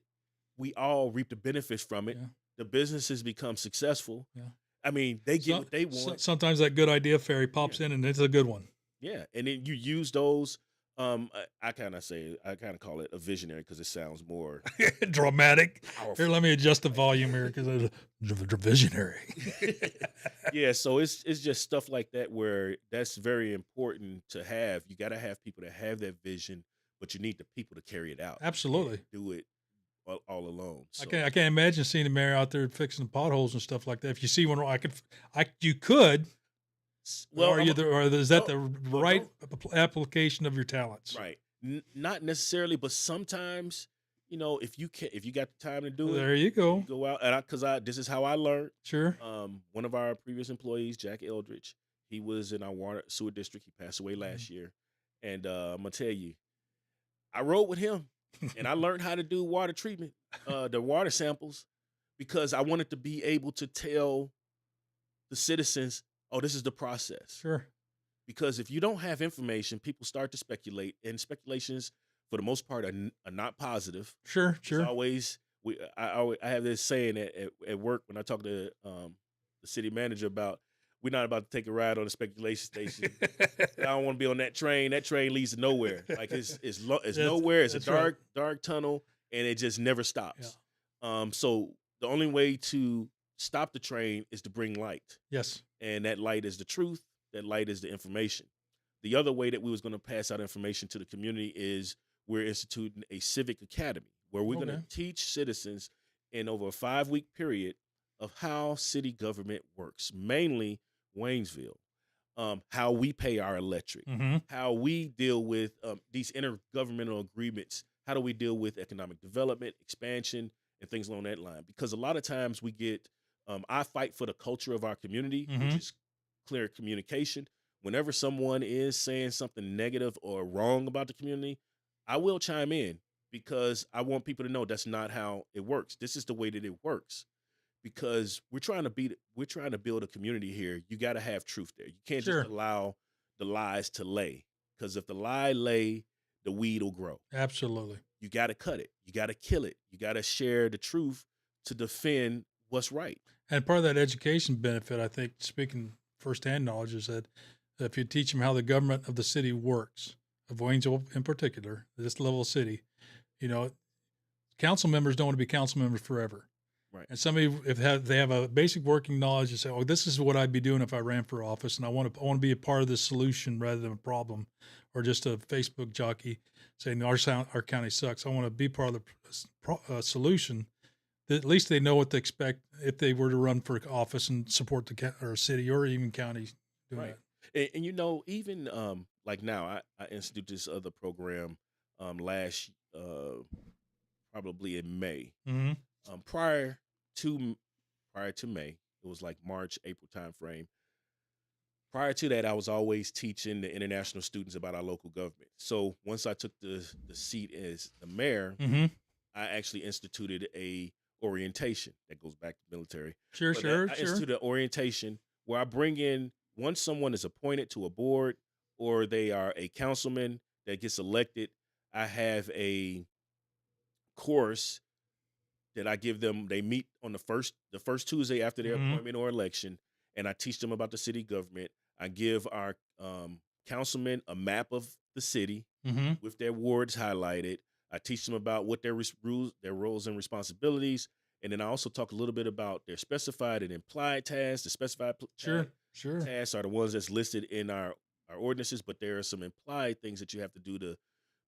We all reap the benefits from it. Yeah. The businesses become successful. Yeah. I mean, they get what they want. Sometimes that good idea fairy pops in, and it's a good one. Yeah, and then you use those. I kind of call it a visionary because it sounds more Dramatic. powerful. Here, let me adjust the volume here because it's a visionary. Yeah, so it's just stuff like that where that's very important to have. You got to have people that have that vision, but you need the people to carry it out. Absolutely. You can't do it all alone. So. I can't imagine seeing the mayor out there fixing potholes and stuff like that. If you see one, you could. Well, or is that the right application of your talents? Right. Not necessarily, but sometimes, you know, if you got the time to do it, there you go. You go out, and this is how I learned. Sure. One of our previous employees, Jack Eldridge, he was in our water sewer district. He passed away last year, and I'm gonna tell you, I rode with him, and I learned how to do water treatment, the water samples, because I wanted to be able to tell the citizens, oh, this is the process. Sure. Because if you don't have information, people start to speculate, and speculations, for the most part, are not positive. Sure. I have this saying at work when I talk to the city manager about, we're not about to take a ride on a speculation station. I don't want to be on that train. That train leads to nowhere. Like it's nowhere. It's a dark tunnel, and it just never stops. Yeah. So the only way to stop the train is to bring light. Yes. And that light is the truth. That light is the information. The other way that we was going to pass out information to the community is we're instituting a civic academy where we're going to teach citizens in over a 5-week period of how city government works, mainly Waynesville, how we pay our electric, how we deal with these intergovernmental agreements, how do we deal with economic development, expansion, and things along that line. Because a lot of times we get, I fight for the culture of our community, which is clear communication. Whenever someone is saying something negative or wrong about the community, I will chime in because I want people to know that's not how it works. This is the way that it works. Because we're trying to build a community here. You got to have truth there. You can't just allow the lies to lay. Because if the lie lay, the weed will grow. Absolutely. You got to cut it. You got to kill it. You got to share the truth to defend what's right. And part of that education benefit, I think, speaking firsthand knowledge, is that if you teach them how the government of the city works, of Waynesville in particular, this level of city, you know, council members don't want to be council members forever. Right. And somebody, they have a basic working knowledge, and say, "Oh, this is what I'd be doing if I ran for office, and I want to be a part of the solution rather than a problem, or just a Facebook jockey saying our county sucks. I want to be part of the solution." At least they know what to expect if they were to run for office and support the city or even county doing that. And you know, even like now, I instituted this other program last probably in May. Prior to May, it was like March, April timeframe. Prior to that, I was always teaching the international students about our local government. So once I took the seat as the mayor, I actually instituted a orientation that goes back to military. Sure. I instituted an orientation where I bring in, once someone is appointed to a board or they are a councilman that gets elected, I have a course that I give them. They meet on the first Tuesday after their appointment or election, and I teach them about the city government. I give our councilmen a map of the city with their wards highlighted. I teach them about what their roles and responsibilities, and then I also talk a little bit about their specified and implied tasks. The specified tasks are the ones that's listed in our ordinances, but there are some implied things that you have to do to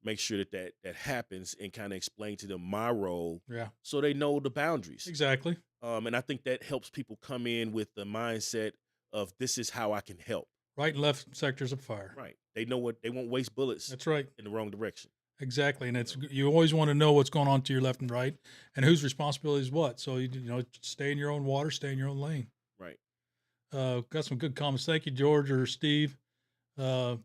make sure that happens, and kind of explain to them my role, so they know the boundaries. Exactly. And I think that helps people come in with the mindset of this is how I can help. Right and left sectors of fire. Right. They know what they won't waste bullets That's right. in the wrong direction. Exactly, and you always want to know what's going on to your left and right, and whose responsibility is what. So stay in your own water, stay in your own lane. Right. Got some good comments. Thank you, George or Steve. Got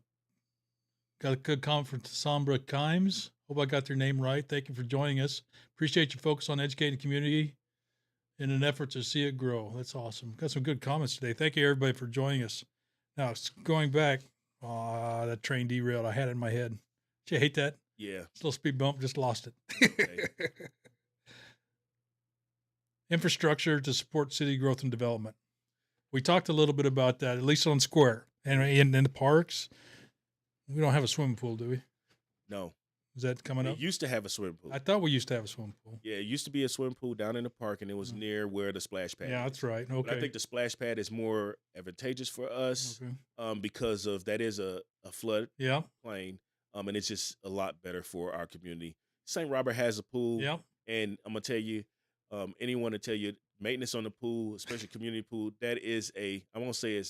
a good comment from Sombra Kimes. Hope I got their name right. Thank you for joining us. Appreciate your focus on educating the community in an effort to see it grow. That's awesome. Got some good comments today. Thank you, everybody, for joining us. Now, going back, that train derailed. I had it in my head. Did you hate that? Yeah. Little speed bump, just lost it. Okay. Infrastructure to support city growth and development. We talked a little bit about that, at least on Square. And in the parks, we don't have a swimming pool, do we? No. Is that coming up? It used to have a swimming pool. I thought we used to have a swimming pool. Yeah, it used to be a swimming pool down in the park, and it was near where the splash pad is. That's right. Okay. But I think the splash pad is more advantageous for us because of that is a flood plain, and it's just a lot better for our community. St. Robert has a pool, and I'm going to tell you, anyone to tell you, maintenance on the pool, especially community pool, that is I won't say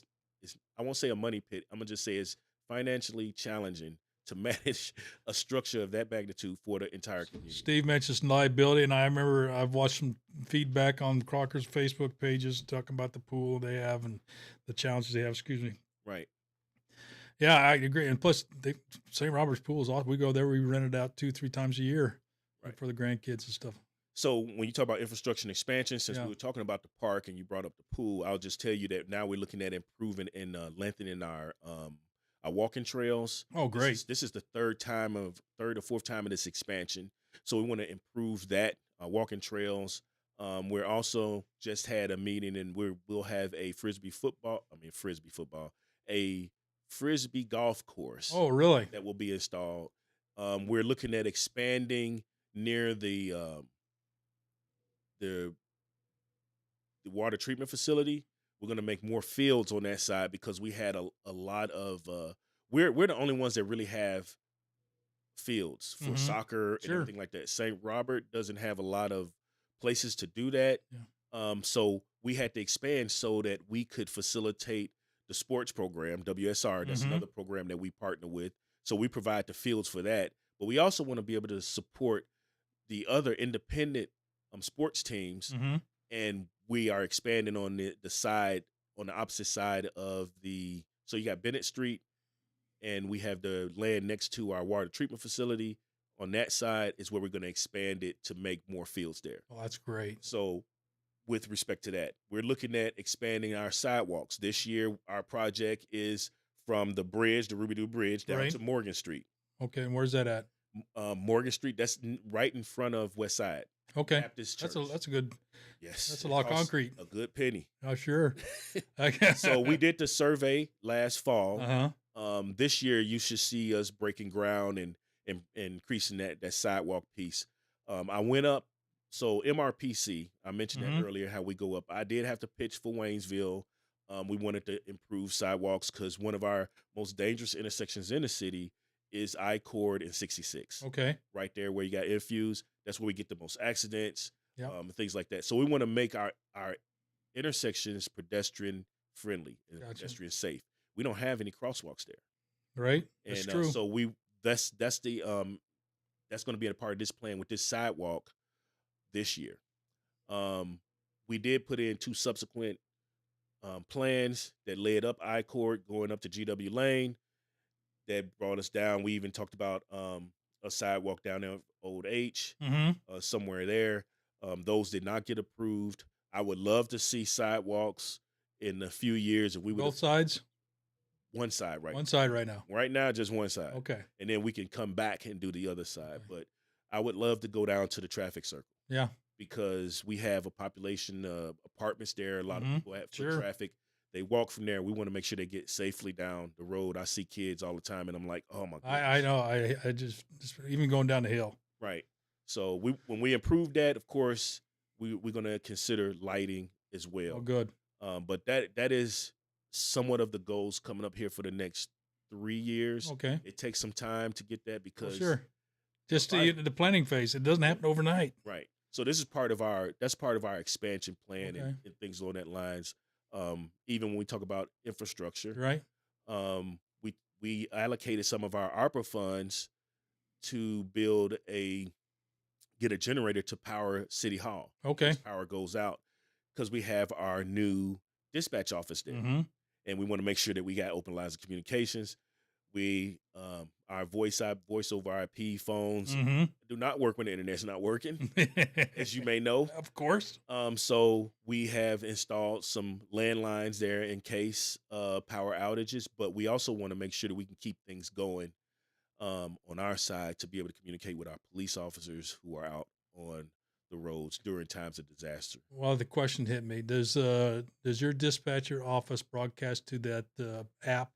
a money pit. I'm going to just say it's financially challenging to manage a structure of that magnitude for the entire community. Steve mentions liability, and I remember I've watched some feedback on Crocker's Facebook pages talking about the pool they have and the challenges they have. Excuse me. Right. Yeah, I agree. And plus, St. Robert's Pool is awesome. We go there, we rent it out 2-3 times a year for the grandkids and stuff. So when you talk about infrastructure and expansion, since we were talking about the park and you brought up the pool, I'll just tell you that now we're looking at improving and lengthening our walking trails. Oh, great. This is the third or fourth time of this expansion. So we want to improve that walking trails. We're also just had a meeting and we'll have a frisbee golf course. Oh, really? That will be installed. We're looking at expanding near the water treatment facility. We're going to make more fields on that side because we had a lot of we're the only ones that really have fields for soccer and everything like that. St. Robert doesn't have a lot of places to do that. So we had to expand so that we could facilitate the sports program, WSR. That's another program that we partner with. So we provide the fields for that. But we also want to be able to support the other independent sports teams. And we are expanding on on the opposite side of so you got Bennett Street, and we have the land next to our water treatment facility. On that side is where we're going to expand it to make more fields there. Oh, that's great. So with respect to that, we're looking at expanding our sidewalks. This year, our project is from the Ruby Doo Bridge, down to Morgan Street. Okay, and where's that at? Morgan Street, that's right in front of West Side. Okay, Baptist Church. That's a good. Yes, that's a lot of concrete. A good penny. Oh, sure. So we did the survey last fall. This year you should see us breaking ground and increasing that sidewalk piece. I went up. So MRPC, I mentioned that earlier, how we go up. I did have to pitch for Waynesville. We wanted to improve sidewalks because one of our most dangerous intersections in the city is I-Cord and 66. Okay. Right there where you got Infuse. That's where we get the most accidents, things like that. So we want to make our intersections pedestrian friendly and pedestrian safe. We don't have any crosswalks there. Right. That's true. So that's going to be a part of this plan with this sidewalk this year. We did put in 2 subsequent plans that led up I-Cord going up to GW Lane. That brought us down. We even talked about a sidewalk down there, Old H, somewhere there. Those did not get approved. I would love to see sidewalks in a few years. If we would both sides. One side right. One side right now. Right now, just one side. Okay. And then we can come back and do the other side. But I would love to go down to the traffic circle. Yeah. Because we have a population of apartments there. A lot of people have foot traffic. They walk from there. We want to make sure they get safely down the road. I see kids all the time, and I'm like, oh, my God. I know. I just even going down the hill. Right. So when we improve that, of course, we're going to consider lighting as well. Oh, good. But that is somewhat of the goals coming up here for the next 3 years. Okay. It takes some time to get that because. Just the planning phase. It doesn't happen overnight. Right. So this is that's part of our expansion plan Okay. and things along that lines. Even when we talk about infrastructure, Right. We allocated some of our ARPA funds to get a generator to power City Hall. Okay. Power goes out because we have our new dispatch office there, Mm-hmm. and we want to make sure that we got open lines of communications. We our voice over IP phones Mm-hmm. do not work when the internet's not working, as you may know. Of course. So we have installed some landlines there in case power outages, but we also want to make sure that we can keep things going on our side to be able to communicate with our police officers who are out on the roads during times of disaster. Well, the question hit me. Does your dispatcher office broadcast to that app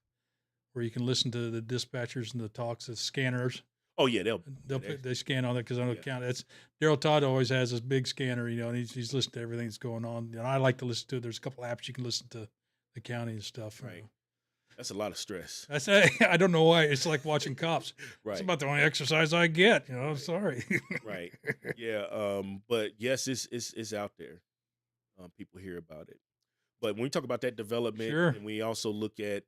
where you can listen to the dispatchers and the talks, the scanners? Oh yeah, They scan on it because I know Yeah. count. It's Daryl Todd always has this big scanner, and he's listening to everything that's going on. And I like to listen to it. There's a couple apps you can listen to the county and stuff. Right. That's a lot of stress. I don't know why. It's like watching cops. Right. It's about the only exercise I get. Sorry. Right. Yeah. But yes, it's out there. People hear about it. But when we talk about that development, Sure. and we also look at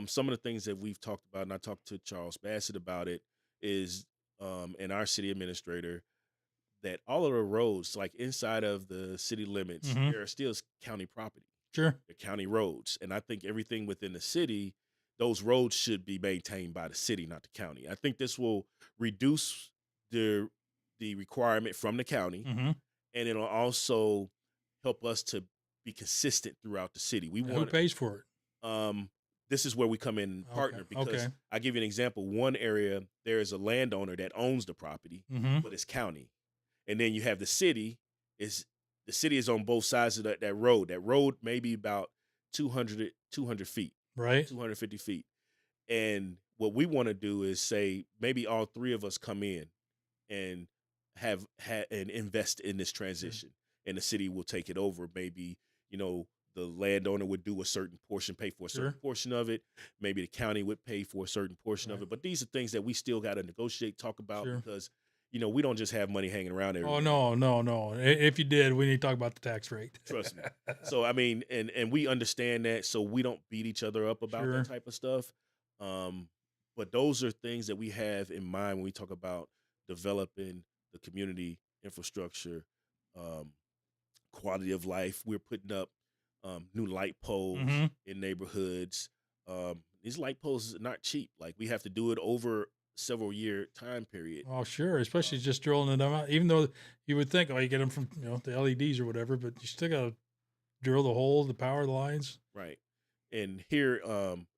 some of the things that we've talked about, and I talked to Charles Bassett about it, is and our city administrator, that all of the roads, like inside of the city limits, Mhm. there are still county property. Sure. The county roads. And I think everything within the city, those roads should be maintained by the city, not the county. I think this will reduce the requirement from the county, Mm-hmm. and it'll also help us to be consistent throughout the city. Who pays for it? This is where we come in and partner, Okay. because Okay. I give you an example. One area, there is a landowner that owns the property, Mm-hmm. but it's county. And then you have the city is on both sides of that road. That road may be about 200 feet, Right. 250 feet. And what we want to do is say maybe all three of us come in and and invest in this transition, and the city will take it over. Maybe, the landowner would do a certain portion, pay for a certain Sure. portion of it. Maybe the county would pay for a certain portion of Right. it. But these are things that we still got to negotiate, talk about, Sure. because we don't just have money hanging around everywhere. Oh, no. If you did, we need to talk about the tax rate. Trust me. So I mean, and we understand that, so we don't beat each other up about Sure. that type of stuff. But those are things that we have in mind when we talk about developing the community infrastructure, quality of life. We're putting up new light poles Mhm. in neighborhoods. These light poles are not cheap. Like, we have to do it over several year time period. Oh, sure. Especially just drilling them out. Even though you would think, you get them from the LEDs or whatever, but you still got to drill the hole, the power lines. Right. And here,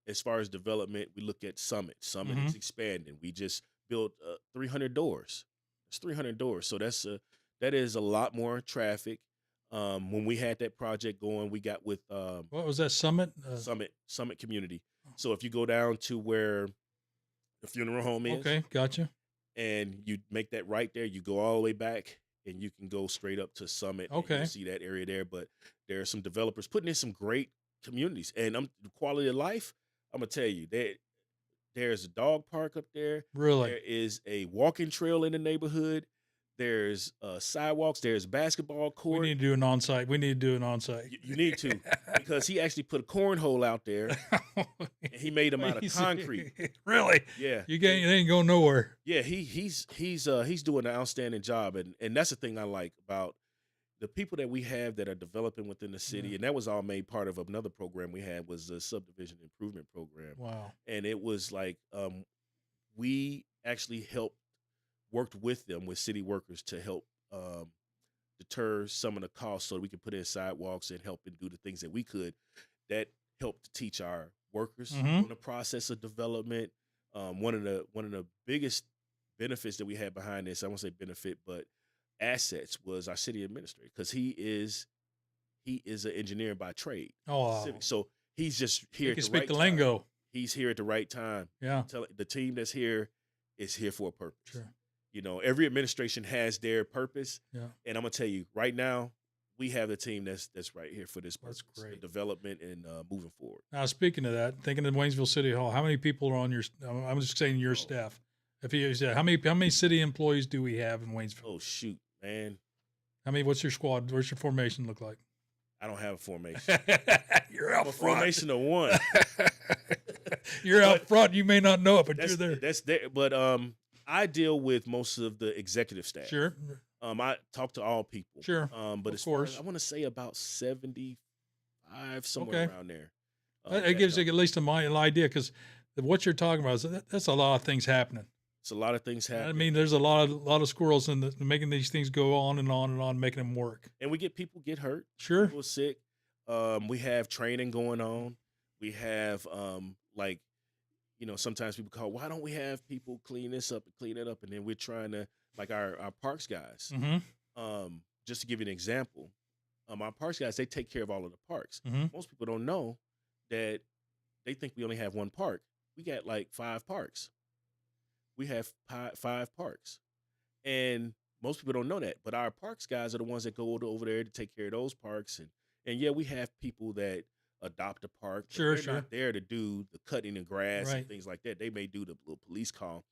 as far as development, we look at Summit. Summit is expanding. We just built 300 doors. It's 300 doors. So that is a lot more traffic. When we had that project going, we got with What was that, Summit? Summit Community. So if you go down to where the funeral home is, Okay, gotcha. and you make that right there, you go all the way back, and you can go straight up to Summit. And Okay. you'll see that area there. But there are some developers putting in some great communities, and the quality of life, I'm gonna tell you, there's a dog park up there. Really? There is a walking trail in the neighborhood. There's sidewalks. There's basketball We court. need to do an on-site. You need to, because he actually put a cornhole out there, and he made them out of concrete. Really? Yeah, They ain't going nowhere. yeah. He's doing an outstanding job, and that's the thing I like about the people that we have that are developing within the city. Yeah. And that was all made part of another program we had, was the subdivision improvement program. Wow. And it was like, we actually worked with them, with city workers, to help deter some of the costs so that we could put in sidewalks and help and do the things that we could. That helped to teach our workers on the process of development. One of the biggest benefits that we had behind this, I won't say benefit, but assets, was our city administrator, because he is an engineer by trade. Oh, So he's just here. he can speak the lingo. He's here at the right time. Yeah. The team that's here is here for a purpose. Sure. Every administration has their purpose. Yeah. And I'm gonna tell you right now, we have the team that's right here for this purpose. That's great. The development and moving forward. Now, speaking of that, thinking of Waynesville City Hall, how many people are on your? I'm just saying your staff. If you said how many city employees do we have in Waynesville? Oh shoot, man. I mean, what's your squad? What's your formation look like? I don't have a formation. You're I'm out a front. formation of one. You're out front. You may not know it, but you're there. That's there. But I deal with most of the executive staff. Sure. I talk to all people. Sure. But as far as I want to say about 75, somewhere around there. It gives you at least an idea, because what you're talking about is that's a lot of things happening. It's a lot of things happening. I mean, there's a lot of squirrels in making these things go on and on and on, making them work. And we get people get hurt. Sure. People sick. We have training going on. We have sometimes people call, why don't we have people clean this up and clean it up? And then we're trying to, like our parks guys. Mm-hmm. Just to give you an example, our parks guys, they take care of all of the parks. Mm-hmm. Most people don't know that they think we only have one park. We got like 5 parks. We have 5 parks. And most people don't know that. But our parks guys are the ones that go over there to take care of those parks. And yeah, we have people that adopt a park. Sure, they're not there to do the cutting of grass and things like that. They may do the little police call.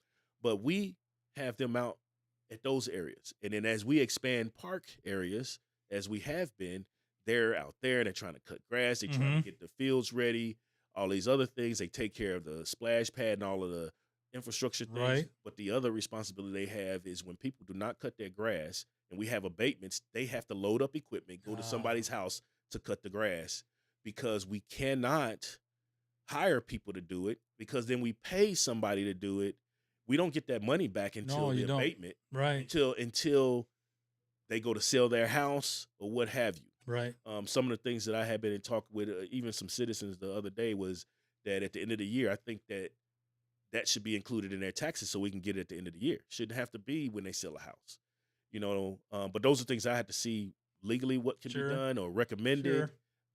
But we have them out at those areas. And then as we expand park areas, as we have been, they're out there. They're trying to cut grass. They're trying to get the fields ready, all these other things. They take care of the splash pad and all of the infrastructure things. Right. But the other responsibility they have is when people do not cut their grass and we have abatements, they have to load up equipment, go to somebody's house to cut the grass, because we cannot hire people to do it, because then we pay somebody to do it. We don't get that money back until the abatement. Right. Until they go to sell their house or what have you. Right. Some of the things that I had been in talk with even some citizens the other day was that at the end of the year, I think that should be included in their taxes so we can get it at the end of the year. Shouldn't have to be when they sell a house, but those are things I had to see legally what can be done or recommended.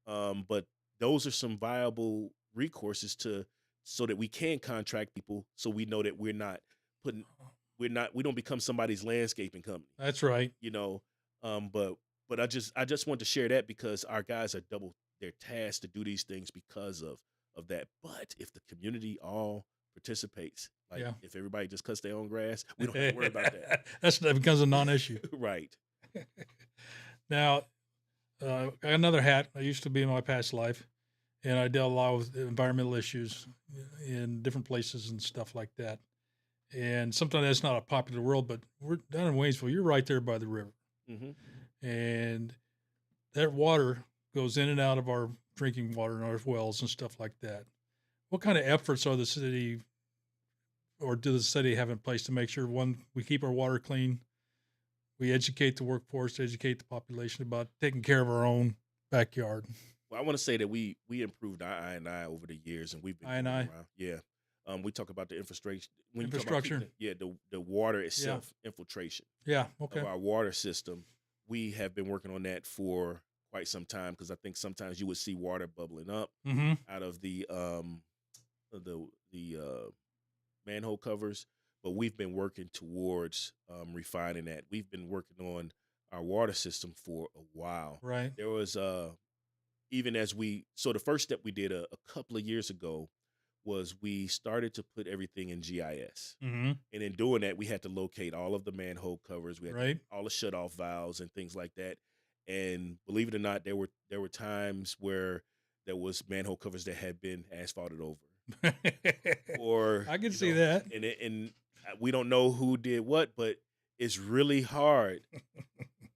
But those are some viable recourses so that we can contract people, so we know that we don't become somebody's landscaping company. That's right. But I just want to share that, because our guys are they're tasked to do these things because of that. But if the community all participates, if everybody just cuts their own grass, we don't have to worry about that. That becomes a non-issue. Right. Now, I got another hat. I used to be in my past life, and I dealt a lot with environmental issues in different places and stuff like that. And sometimes that's not a popular world, but we're down in Waynesville. You're right there by the river. Mm-hmm. And that water goes in and out of our drinking water and our wells and stuff like that. What kind of efforts are the city, or do the city have in place to make sure, one, we keep our water clean, we educate the workforce, educate the population about taking care of our own backyard? Well, I want to say that we improved our I&I over the years, and we've been I&I. Yeah. We talk about the infrastructure. The water itself, infiltration. Yeah. Okay. Of our water system. We have been working on that for quite some time, because I think sometimes you would see water bubbling up out of the manhole covers, but we've been working towards refining that. We've been working on our water system for a while. Right. There was the first step we did a couple of years ago was we started to put everything in GIS. Mm-hmm. And in doing that, we had to locate all of the manhole covers. We had all the shutoff valves and things like that. And believe it or not, there were times where there was manhole covers that had been asphalted over. Or I can see that. And we don't know who did what, but it's really hard,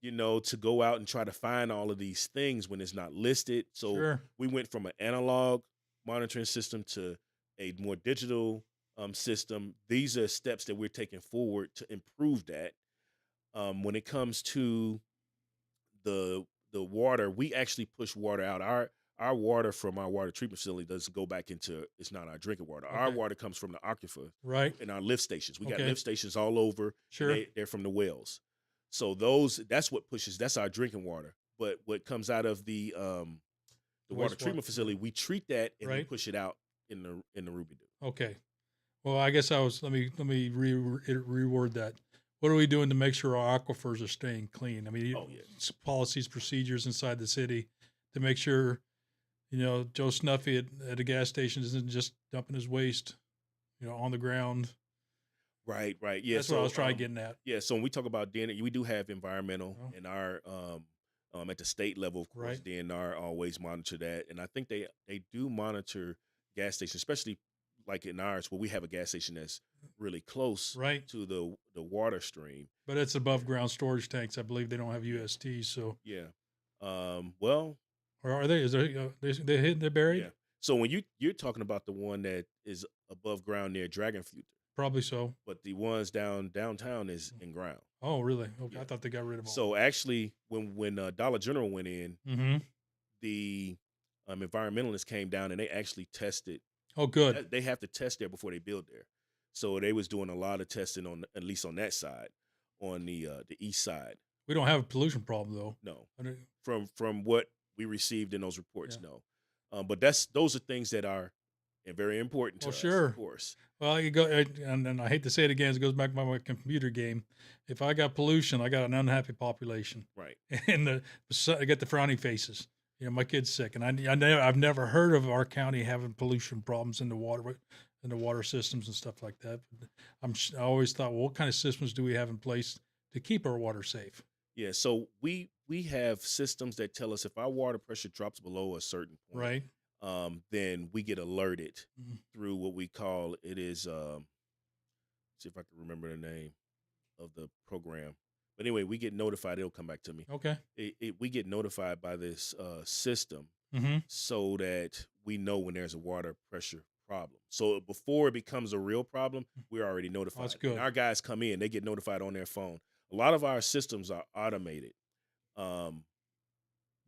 to go out and try to find all of these things when it's not listed. So we went from an analog monitoring system to a more digital system. These are steps that we're taking forward to improve that. When it comes to the water, we actually push water out. Our water from our water treatment facility doesn't go back into, it's not our drinking water. Okay. Our water comes from the aquifer, right? In our lift stations. We got lift stations all over. Sure. They're from the wells. So that's what pushes, that's our drinking water. But what comes out of the water treatment facility, we treat that and we push it out in the Ruby Doo. Okay. Well, I guess let me reword that. What are we doing to make sure our aquifers are staying clean? I mean, policies, procedures inside the city to make sure, Joe Snuffy at a gas station isn't just dumping his waste, on the ground. Right, right. Yeah. That's what I So was trying getting at. yeah, so when we talk about DNR, we do have environmental Oh, in our at the state level, of course, right, DNR always monitor that. And I think they do monitor gas stations, especially like in ours where we have a gas station that's really close right. to the water stream. But it's above ground storage tanks. I believe they don't have USTs. So, Yeah. Well, or are they? Is there? They hidden? They're buried? yeah. So when you're talking about the one that is above ground near Dragonfluter, Probably so. but the ones downtown is in ground. Oh, really? Okay, Yeah. I thought they got rid of all. So actually, when Dollar General went in, Mm-hmm. the environmentalists came down and they actually tested. Oh, good. They have to test there before they build there. So they was doing a lot of testing on at least on that side, on the east side. We don't have a pollution problem though. No, I don't- from what we received in those reports, Yeah. no. But those are things that are very important to Oh, us, sure. of course. Well, you go, and I hate to say it again, it goes back to my computer game. If I got pollution, I got an unhappy population, Right. and I get the frowny faces. You know, my kid's sick, and I've never heard of our county having pollution problems in the water systems and stuff like that. I always thought, well, what kind of systems do we have in place to keep our water safe? Yeah. So we have systems that tell us if our water pressure drops below a certain point, Right. then we get alerted Mhm. through what we call it is see if I can remember the name of the program. But anyway, we get notified. It'll come back to me. Okay. We get notified by this system Mm-hmm. so that we know when there's a water pressure problem. So before it becomes a real problem, we're already notified. That's good. And our guys come in, they get notified on their phone. A lot of our systems are automated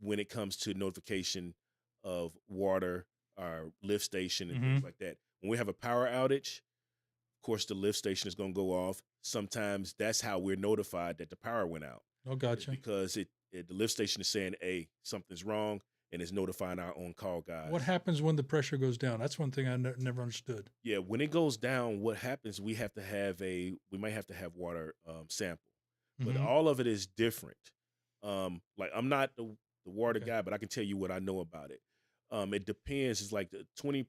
when it comes to notification of water, our lift station, and things like that. When we have a power outage, of course, the lift station is going to go off. Sometimes that's how we're notified that the power went out. Oh, gotcha. Because the lift station is saying, "Hey, something's wrong," and it's notifying our on call guys. What happens when the pressure goes down? That's one thing I never understood. Yeah, when it goes down, what happens? We might have to have water sample, but Mhm. all of it is different. Like I'm not the water Okay. guy, but I can tell you what I know about it. It depends. It's like the 20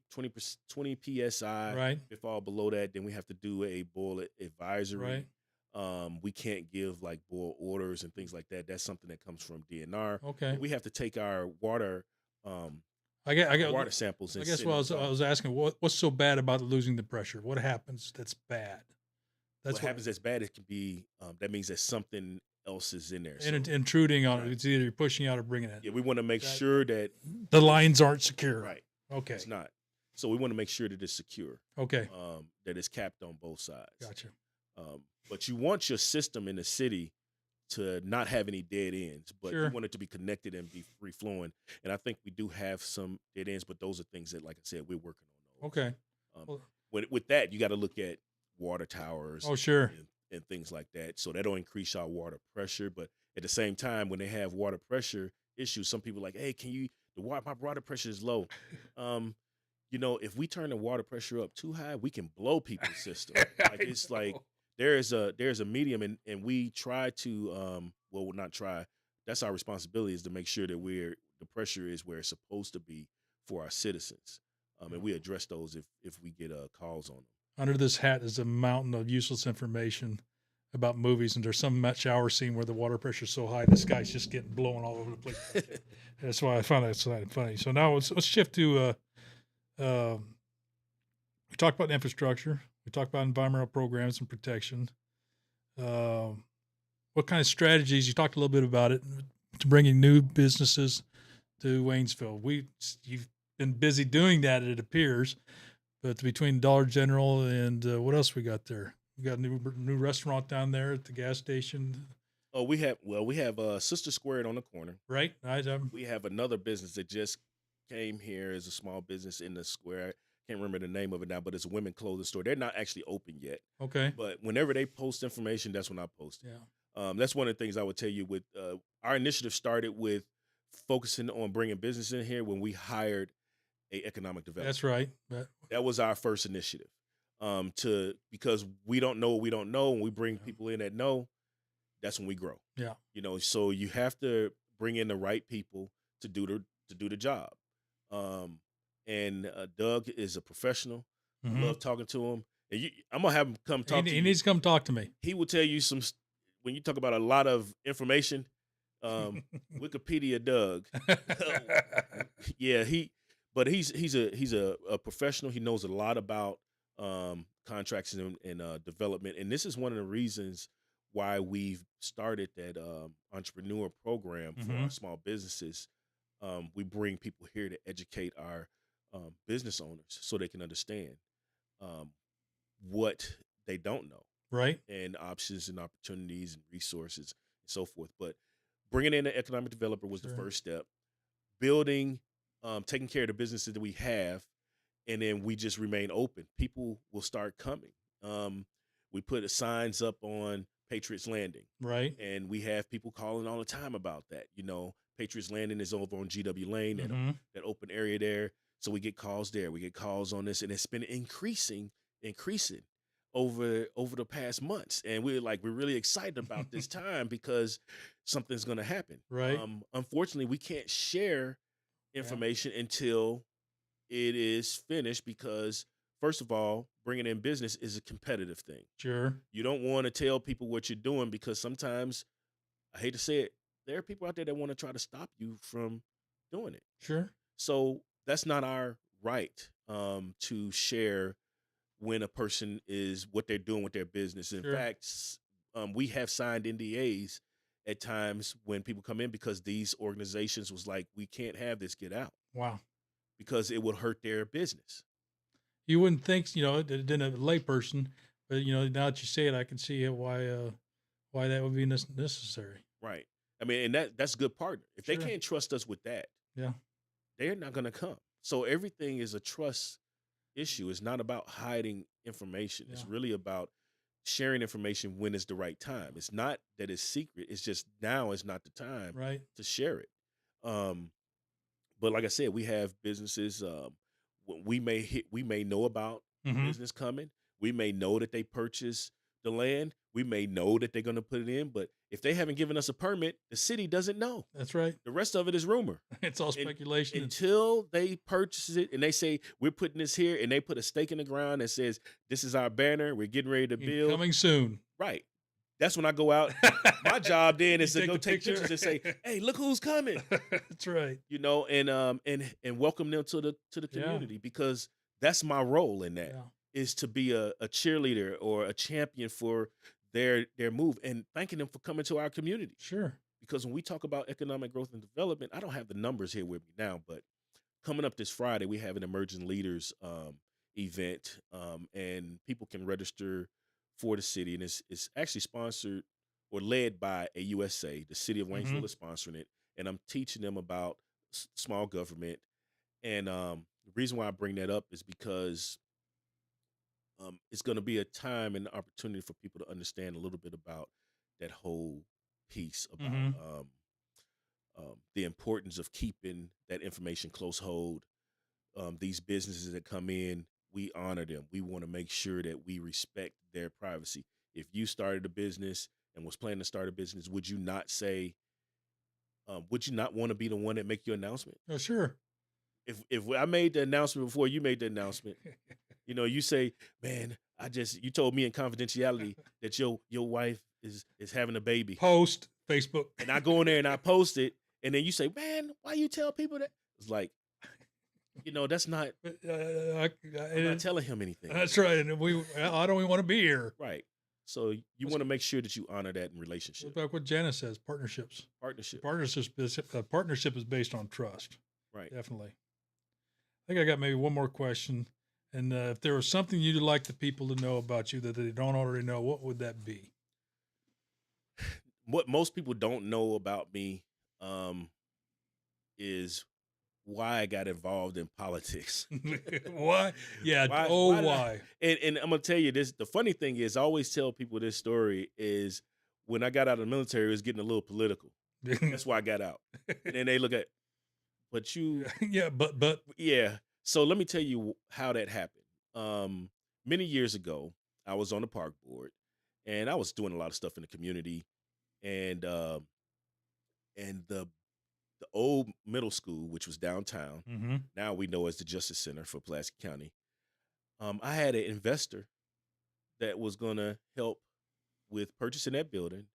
psi. Right. If all below that, then we have to do a boil advisory. Right. We can't give like boil orders and things like that. That's something that comes from DNR. Okay. But we have to take our water I get water samples. And I guess send what it I off. was asking, what's so bad about losing the pressure? What happens that's bad? That's what happens that's bad. It can be that means that something else is in there. and So, intruding on right. it. It's either you're pushing out or bringing it. yeah, we want to make That- sure that The lines aren't secure. right. Okay. It's not. So we want to make sure that it's secure. Okay. That it's capped on both sides. Gotcha. But you want your system in the city to not have any dead ends, but Sure. you want it to be connected and be free flowing. And I think we do have some dead ends, but those are things that, like I said, we're working on those. Okay. Well- With that, you got to look at water towers. Oh, sure. And things like that. So that'll increase our water pressure. But at the same time, when they have water pressure issues, some people are like, hey, my water pressure is low. If we turn the water pressure up too high, we can blow people's system. Like it's like there's a medium and we try to we'll not try. That's our responsibility is to make sure that the pressure is where it's supposed to be for our citizens. And we address those if we get calls on them. Under this hat is a mountain of useless information about movies, and there's some shower scene where the water pressure is so high this guy's just getting blown all over the place. That's why I found that so funny. So now let's shift to we talked about infrastructure, we talked about environmental programs and protection. What kind of strategies, you talked a little bit about it, to bringing new businesses to Waynesville? You've been busy doing that, it appears. But between Dollar General and what else we got there? We got a new restaurant down there at the gas station, Oh, we have Sister Squared on the corner. right? We have another business that just came here as a small business in the square. I can't remember the name of it now, but it's a women clothing store. They're not actually open yet, Okay. but whenever they post information, that's when I post it. Yeah. That's one of the things I would tell you. With our initiative started with focusing on bringing business in here when we hired a economic developer. That's right. That was our first initiative. Because we don't know what we don't know, and we bring people in that know, that's when we grow. Yeah. So you have to bring in the right people to do the job. And Doug is a professional. Mhm. I love talking to him. And I'm gonna have him come talk to He you. needs to come talk to me. He will tell you when you talk about a lot of information. Wikipedia Doug. Yeah, but he's a professional. He knows a lot about contracts and development, and this is one of the reasons why we've started that entrepreneur program for our small businesses. We bring people here to educate our business owners so they can understand um, what they don't know, Right. and options and opportunities and resources and so forth. But bringing in an economic developer was the first step. Building, taking care of the businesses that we have, and then we just remain open. People will start coming. We put signs up on Patriots Landing, Right. and we have people calling all the time about that. Patriots Landing is over on GW Lane, that open area there. So we get calls there. We get calls on this, and it's been increasing over the past months. And we're really excited about this time because something's going to happen. Right. Unfortunately, we can't share information until it is finished because, first of all, bringing in business is a competitive thing. Sure. You don't want to tell people what you're doing because sometimes, I hate to say it, there are people out there that want to try to stop you from doing it. Sure. So that's not our right to share when a person is what they're doing with their business. In fact, we have signed NDAs at times when people come in because these organizations was like, we can't have this get out. Wow. Because it would hurt their business. You wouldn't think, than a layperson, but now that you say it, I can see why that would be necessary. Right. I mean, and that's a good partner. If they can't trust us with that, they're not going to come. So everything is a trust issue. It's not about hiding information. It's really about sharing information when it's the right time. It's not that it's secret. It's just now is not the time to share it. But like I said, we have businesses. We may know about business coming. We may know that they purchased the land. We may know that they're going to put it in. But if they haven't given us a permit, the city doesn't know. That's right. The rest of it is rumor. It's all speculation. Until they purchase it and they say, we're putting this here, and they put a stake in the ground that says, this is our banner. We're getting ready to build. Coming soon. Right. That's when I go out. My job then is to go take pictures and say, "Hey, look who's coming." That's right. And welcome them to the community because that's my role in that is to be a cheerleader or a champion for their move and thanking them for coming to our community. Sure. Because when we talk about economic growth and development, I don't have the numbers here with me now, but coming up this Friday, we have an emerging leaders event, and people can register for the city, and it's actually sponsored or led by a USA. The city of Waynesville is sponsoring it, and I'm teaching them about small government. And the reason why I bring that up is because it's going to be a time and opportunity for people to understand a little bit about that whole piece about the importance of keeping that information close hold. These businesses that come in, we honor them. We want to make sure that we respect their privacy. If you started a business and was planning to start a business, would you not say, would you not want to be the one that make your announcement? Oh, sure. If I made the announcement before you made the announcement, you say, man, you told me in confidentiality that your wife is having a baby. Post Facebook. And I go in there and I post it. And then you say, man, why you tell people that? It's like, that's not, I'm not telling him anything. That's right. And I don't even want to be here. Right. So you want to make sure that you honor that in relationship. Like what Janice says, partnership is based on trust. Right. Definitely. I think I got maybe one more question. And if there was something you'd like the people to know about you that they don't already know, what would that be? What most people don't know about me is why I got involved in politics. Why? Yeah. Why? And I'm going to tell you this. The funny thing is, I always tell people this story is when I got out of the military, it was getting a little political. That's why I got out. And then they look at, but you. Yeah, but. Yeah. So let me tell you how that happened. Many years ago, I was on the park board, and I was doing a lot of stuff in the community, and the old middle school, which was downtown, now we know as the Justice Center for Pulaski County. I had an investor that was going to help with purchasing that building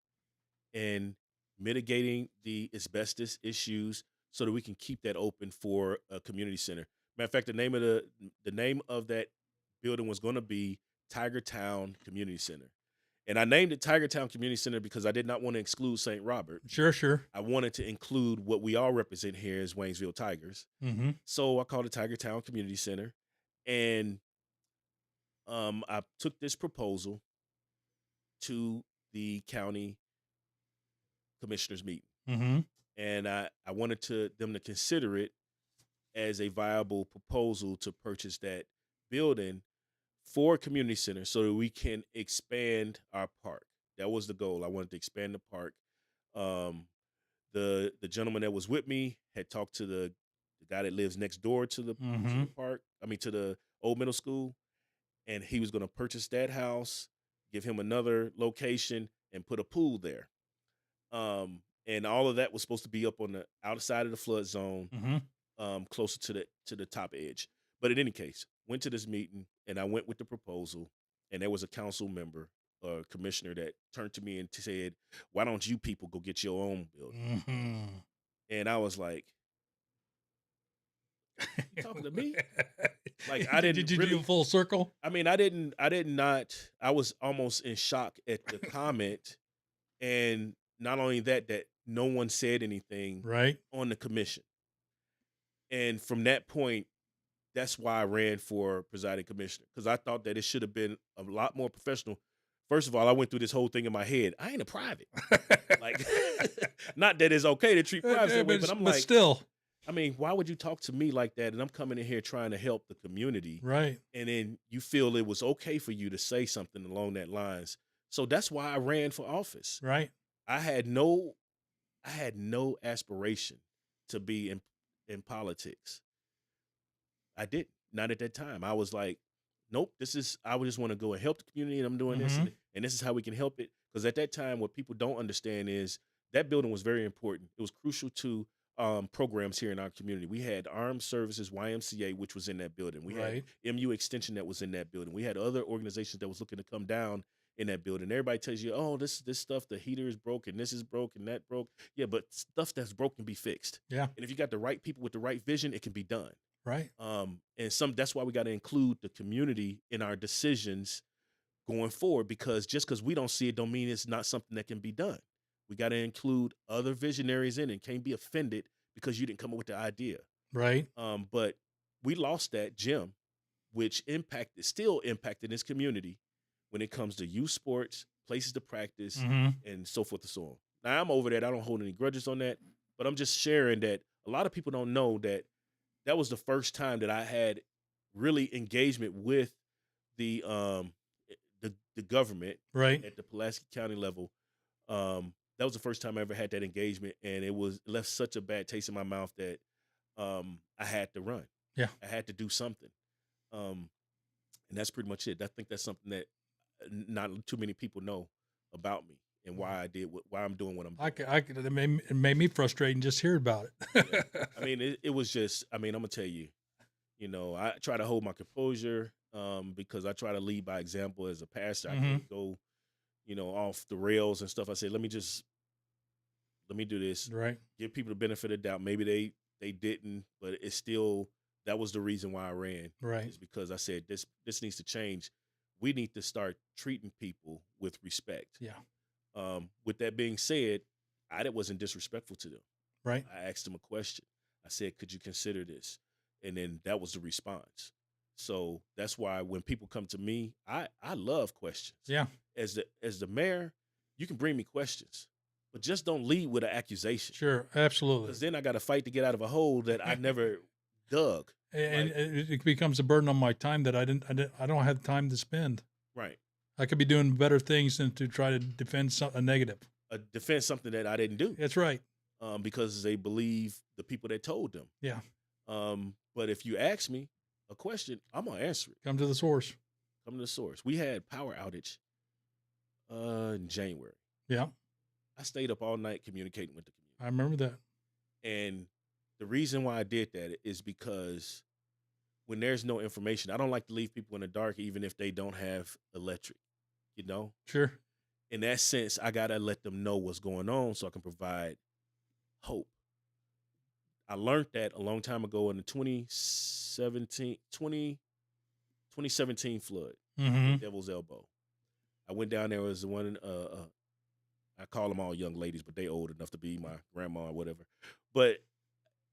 and mitigating the asbestos issues so that we can keep that open for a community center. Matter of fact, the name of that building was going to be Tiger Town Community Center. And I named it Tiger Town Community Center because I did not want to exclude St. Robert. Sure. I wanted to include what we all represent here as Waynesville Tigers. Mm-hmm. So I called it Tiger Town Community Center. And I took this proposal to the county commissioners meeting. Mm-hmm. And I wanted them to consider it as a viable proposal to purchase that building for a community center so that we can expand our park. That was the goal. I wanted to expand the park. The gentleman that was with me had talked to the guy that lives next door to the park. To the old middle school, and he was going to purchase that house, give him another location, and put a pool there. And all of that was supposed to be up on the outside of the flood zone, closer to the top edge. But in any case, went to this meeting, and I went with the proposal, and there was a council member or commissioner that turned to me and said, "Why don't you people go get your own building?" Mm-hmm. And I was like, "You talking to me?" Like, I didn't. Did you really do a full circle? I was almost in shock at the comment, and not only that no one said anything Right. on the commission. And from that point, that's why I ran for presiding commissioner, because I thought that it should have been a lot more professional. First of all, I went through this whole thing in my head. I ain't a private. Like, not that it's okay to treat privates that way, but I'm like, still. Why would you talk to me like that? And I'm coming in here trying to help the community. Right. And then you feel it was okay for you to say something along that lines. So that's why I ran for office. Right. I had no aspiration to be in politics. I didn't. Not at that time. I was like, nope, I would just want to go and help the community, and I'm doing this, and this is how we can help it. Because at that time, what people don't understand is that building was very important. It was crucial to programs here in our community. We had Armed Services YMCA, which was in that building. We had MU Extension that was in that building. We had other organizations that was looking to come down in that building. Everybody tells you, oh, this stuff, the heater is broken, this is broken, that broke. Yeah, but stuff that's broke can be fixed. Yeah. And if you got the right people with the right vision, it can be done. Right. That's why we got to include the community in our decisions going forward, because just because we don't see it don't mean it's not something that can be done. We got to include other visionaries in it. Can't be offended because you didn't come up with the idea. Right. But we lost that gem, which still impacted this community when it comes to youth sports, places to practice, and so forth and so on. Now, I'm over that. I don't hold any grudges on that, but I'm just sharing that a lot of people don't know that was the first time that I had really engagement with the government at the Pulaski County level. That was the first time I ever had that engagement, and it left such a bad taste in my mouth that I had to run. Yeah. I had to do something. And that's pretty much it. I think that's something that not too many people know about me and why I'm doing what I'm doing. It made me frustrated just hear about it. Yeah. It was just, I'm going to tell you, I try to hold my composure because I try to lead by example as a pastor. I can't go, off the rails and stuff. I said, let me do this. Right. Give people the benefit of the doubt. Maybe they didn't, but it's still, that was the reason why I ran. Right. Is because I said, this needs to change. We need to start treating people with respect. Yeah. With that being said, I wasn't disrespectful to them. Right. I asked them a question. I said, could you consider this? And then that was the response. So that's why when people come to me, I love questions. Yeah. As the mayor, you can bring me questions, but just don't lead with an accusation. Sure, absolutely. Because then I got to fight to get out of a hole that I never dug. And it becomes a burden on my time that I don't have time to spend. Right. I could be doing better things than to try to defend a negative. Defend something that I didn't do. That's right. Because they believe the people that told them. Yeah. But if you ask me a question, I'm gonna answer it. Come to the source. Come to the source. We had power outage in January. Yeah. I stayed up all night communicating with the community. I remember that. And the reason why I did that is because when there's no information, I don't like to leave people in the dark, even if they don't have electric. you know. Sure. In that sense, I gotta let them know what's going on so I can provide hope. I learned that a long time ago in the 2017 flood Mm-hmm. at Devil's Elbow. I went down there. Was the one. I call them all young ladies, but they old enough to be my grandma or whatever. But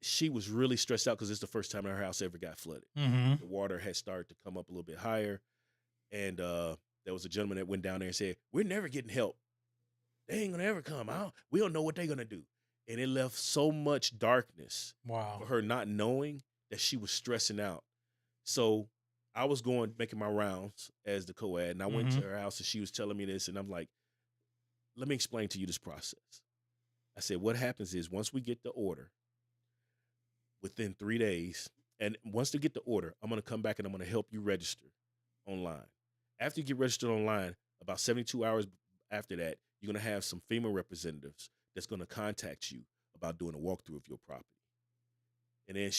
she was really stressed out because it's the first time her house ever got flooded. Mm-hmm. The water had started to come up a little bit higher, and there was a gentleman that went down there and said, "We're never getting help. They ain't gonna ever come out. We don't know what they're gonna do." And it left so much darkness Wow. for her not knowing that she was stressing out. So I was making my rounds as the co-ed, and I went to her house and she was telling me this, and I'm like, let me explain to you this process. I said, what happens is once we get the order, within 3 days, and once they get the order, I'm going to come back and I'm going to help you register online. After you get registered online, about 72 hours after that, you're going to have some FEMA representatives that's going to contact you about doing a walkthrough of your property. And then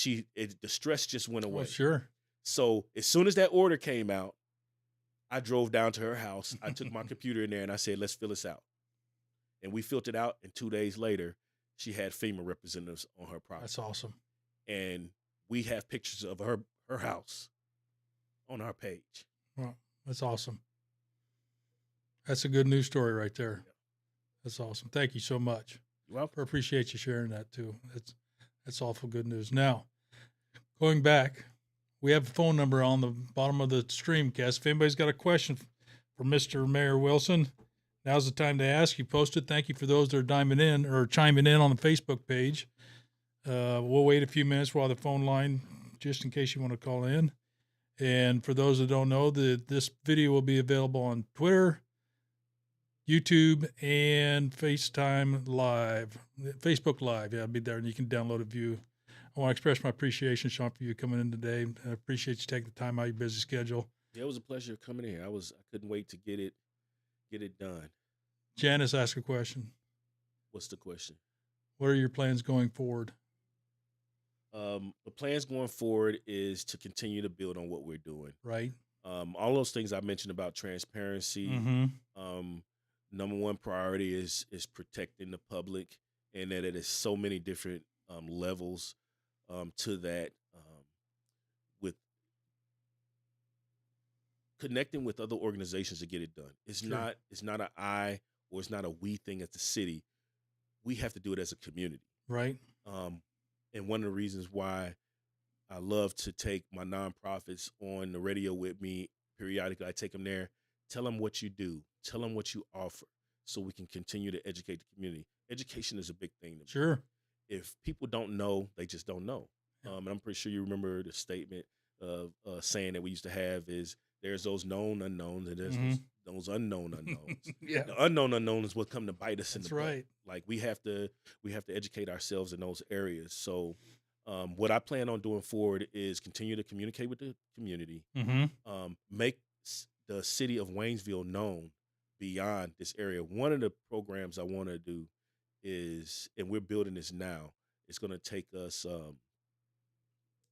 the stress just went away. Oh, sure. So as soon as that order came out, I drove down to her house. I took my computer in there and I said, let's fill this out. And we filled it out. And 2 days later, she had FEMA representatives on her property. That's awesome. And we have pictures of her house on our page. Well, that's awesome. That's a good news story right there. Yep. That's awesome. Thank you so much. You're welcome. I appreciate you sharing that too. That's awful good news. Now, going back, we have a phone number on the bottom of the streamcast. If anybody's got a question for Mr. Mayor Wilson, now's the time to ask. You posted. Thank you for those that are chiming in on the Facebook page. We'll wait a few minutes while the phone line, just in case you want to call in. And for those that don't know, this video will be available on Twitter, YouTube, and Facebook Live. Yeah, I'll be there, and you can download a view. I want to express my appreciation, Sean, for you coming in today. I appreciate you taking the time out of your busy schedule. Yeah, it was a pleasure coming in. I couldn't wait to get it done. Janice asked a question. What's the question? What are your plans going forward? The plans going forward is to continue to build on what we're doing. Right. All those things I mentioned about transparency. Mm-hmm. Number one priority is protecting the public, and that it is so many different levels to that, with connecting with other organizations to get it done. It's Sure. not an I or it's not a we thing at the city. We have to do it as a community. Right. And one of the reasons why I love to take my nonprofits on the radio with me periodically, I take them there, tell them what you do, tell them what you offer, so we can continue to educate the community. Education is a big thing to me. Sure. If people don't know, they just don't know. Yeah. And I'm pretty sure you remember the statement of saying that we used to have is there's those known unknowns and there's those unknown unknowns. Yeah. The unknown unknown is what come to bite us in the That's butt. right. Like we have to educate ourselves in those areas. So what I plan on doing forward is continue to communicate with the community, Mm-hmm. make the city of Waynesville known beyond this area. One of the programs I want to do is, and we're building this now, it's going to take us,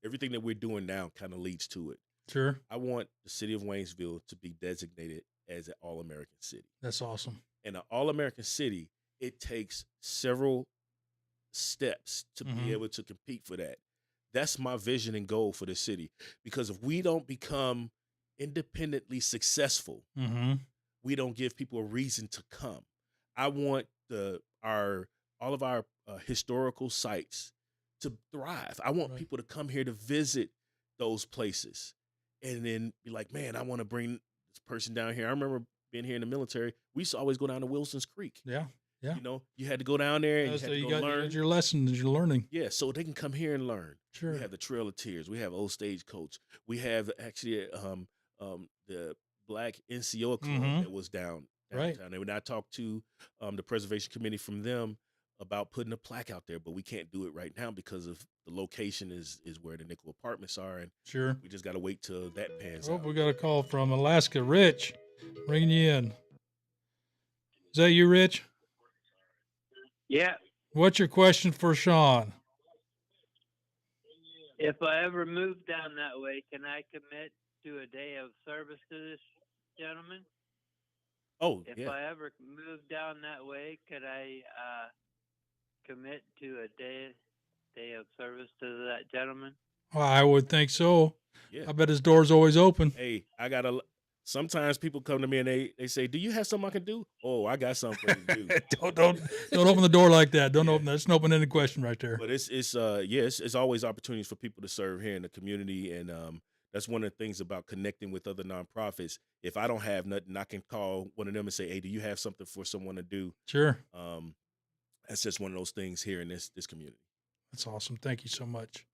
everything that we're doing now kind of leads to it. Sure. I want the city of Waynesville to be designated as an all-American city. That's awesome. And an all-American city, it takes several steps to be able to compete for that. That's my vision and goal for the city. Because if we don't become independently successful, we don't give people a reason to come. I want all of our historical sites to thrive. I want people to come here to visit those places and then be like, man, I want to bring this person down here. I remember being here in the military. We used to always go down to Wilson's Creek. Yeah. Yeah. You know, you had to go down there and So you you had to got learn your lessons you're learning. Yeah, so they can come here and learn. Sure. We have the Trail of Tears. We have Old Stagecoach. We have actually the Black NCO Club that was downtown. Right. And when I talked to the Preservation Committee from them about putting a plaque out there, but we can't do it right now because of the location is where the Nickel apartments are, and Sure. we just got to wait till that pans Oh, out. we got a call from Alaska. Rich, bringing you in. Is that you, Rich? Yeah. What's your question for Sean? If I ever move down that way, can I commit to a day of service to this gentleman? Oh, If yeah. I ever move down that way, could I commit to a day of service to that gentleman? Well, I would think so. Yeah. I bet his door's always open. Hey, sometimes people come to me and they say, "Do you have something I can do?" Oh, I got something for you to do. don't open the door like that. Don't Yeah. open that. That's an open-ended question right there. But it's always opportunities for people to serve here in the community, and that's one of the things about connecting with other nonprofits. If I don't have nothing, I can call one of them and say, "Hey, do you have something for someone to do?" Sure. That's just one of those things here in this community. That's awesome. Thank you so much.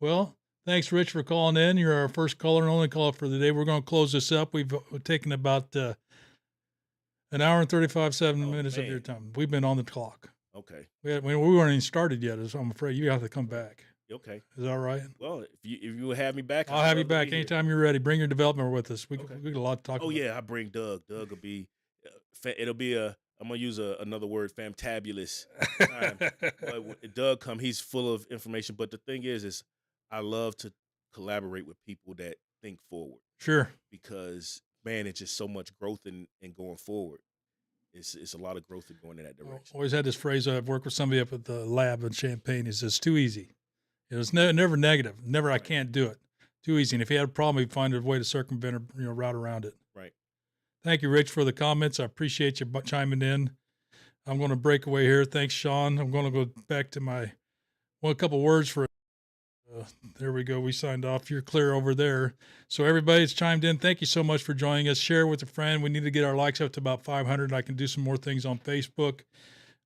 Well, thanks, Rich, for calling in. You're our first caller and only caller for the day. We're going to close this up. We've taken about an hour and 7 minutes of your man. time. We've been on the clock. Okay. We weren't even started yet, so I'm afraid you have to come back. Okay. Is that all right? Well, if you will have me back, I'll have you back anytime you're ready. Bring your development with us. We got a lot to talk about. Oh yeah, I bring Doug. Doug will be. It'll be I'm gonna use another word, fantabulous time. But when Doug come, he's full of information. But the thing is I love to collaborate with people that think forward. Sure. Because man, it's just so much growth in going forward. It's a lot of growth in going in that direction. Always had this phrase. I've worked with somebody up at the lab in Champaign. He says, "It's too easy." It was never negative. Never, I can't do it. Too easy. And if he had a problem, he'd find a way to circumvent or route around it. Right. Thank you, Rich, for the comments. I appreciate you chiming in. I'm going to break away here. Thanks, Sean. I'm going to go back to a couple words for. There we go. We signed off. You're clear over there. So everybody that's chimed in, thank you so much for joining us. Share with a friend. We need to get our likes up to about 500. I can do some more things on Facebook.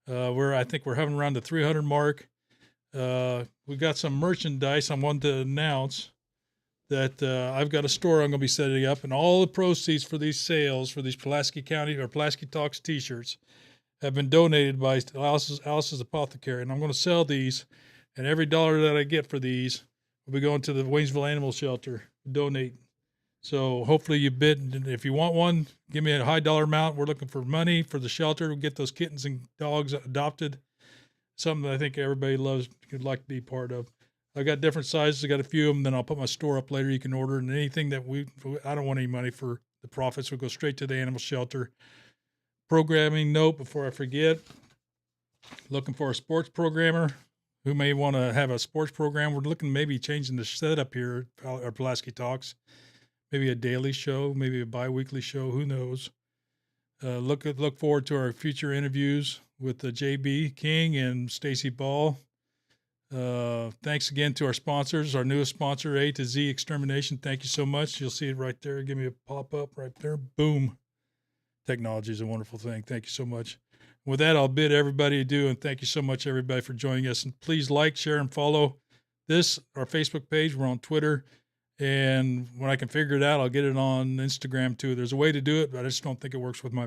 I think we're having around the 300 mark. We got some merchandise I wanted to announce that I've got a store I'm going to be setting up, and all the proceeds for these sales for these Pulaski County or Pulaski Talks t-shirts have been donated by Alice's Apothecary, and I'm going to sell these, and every dollar that I get for these will be going to the Waynesville Animal Shelter. Donate. So hopefully you bid, and if you want one, give me a high dollar amount. We're looking for money for the shelter. We'll get those kittens and dogs adopted. Something that I think everybody loves, would like to be part of. I got different sizes. I got a few of them. Then I'll put my store up later. You can order, and anything that I don't want any money for the profits. We'll go straight to the animal shelter. Programming note before I forget. Looking for a sports programmer who may want to have a sports program. We're looking maybe changing the setup here at Pulaski Talks. Maybe a daily show, maybe a bi-weekly show. Who knows? Look forward to our future interviews with JB King and Stacy Ball. Thanks again to our sponsors, our newest sponsor, A to Z Extermination. Thank you so much. You'll see it right there. Give me a pop-up right there. Boom. Technology is a wonderful thing. Thank you so much. With that, I'll bid everybody adieu, and thank you so much, everybody, for joining us. And please like, share, and follow our Facebook page. We're on Twitter. And when I can figure it out, I'll get it on Instagram too. There's a way to do it, but I just don't think it works with my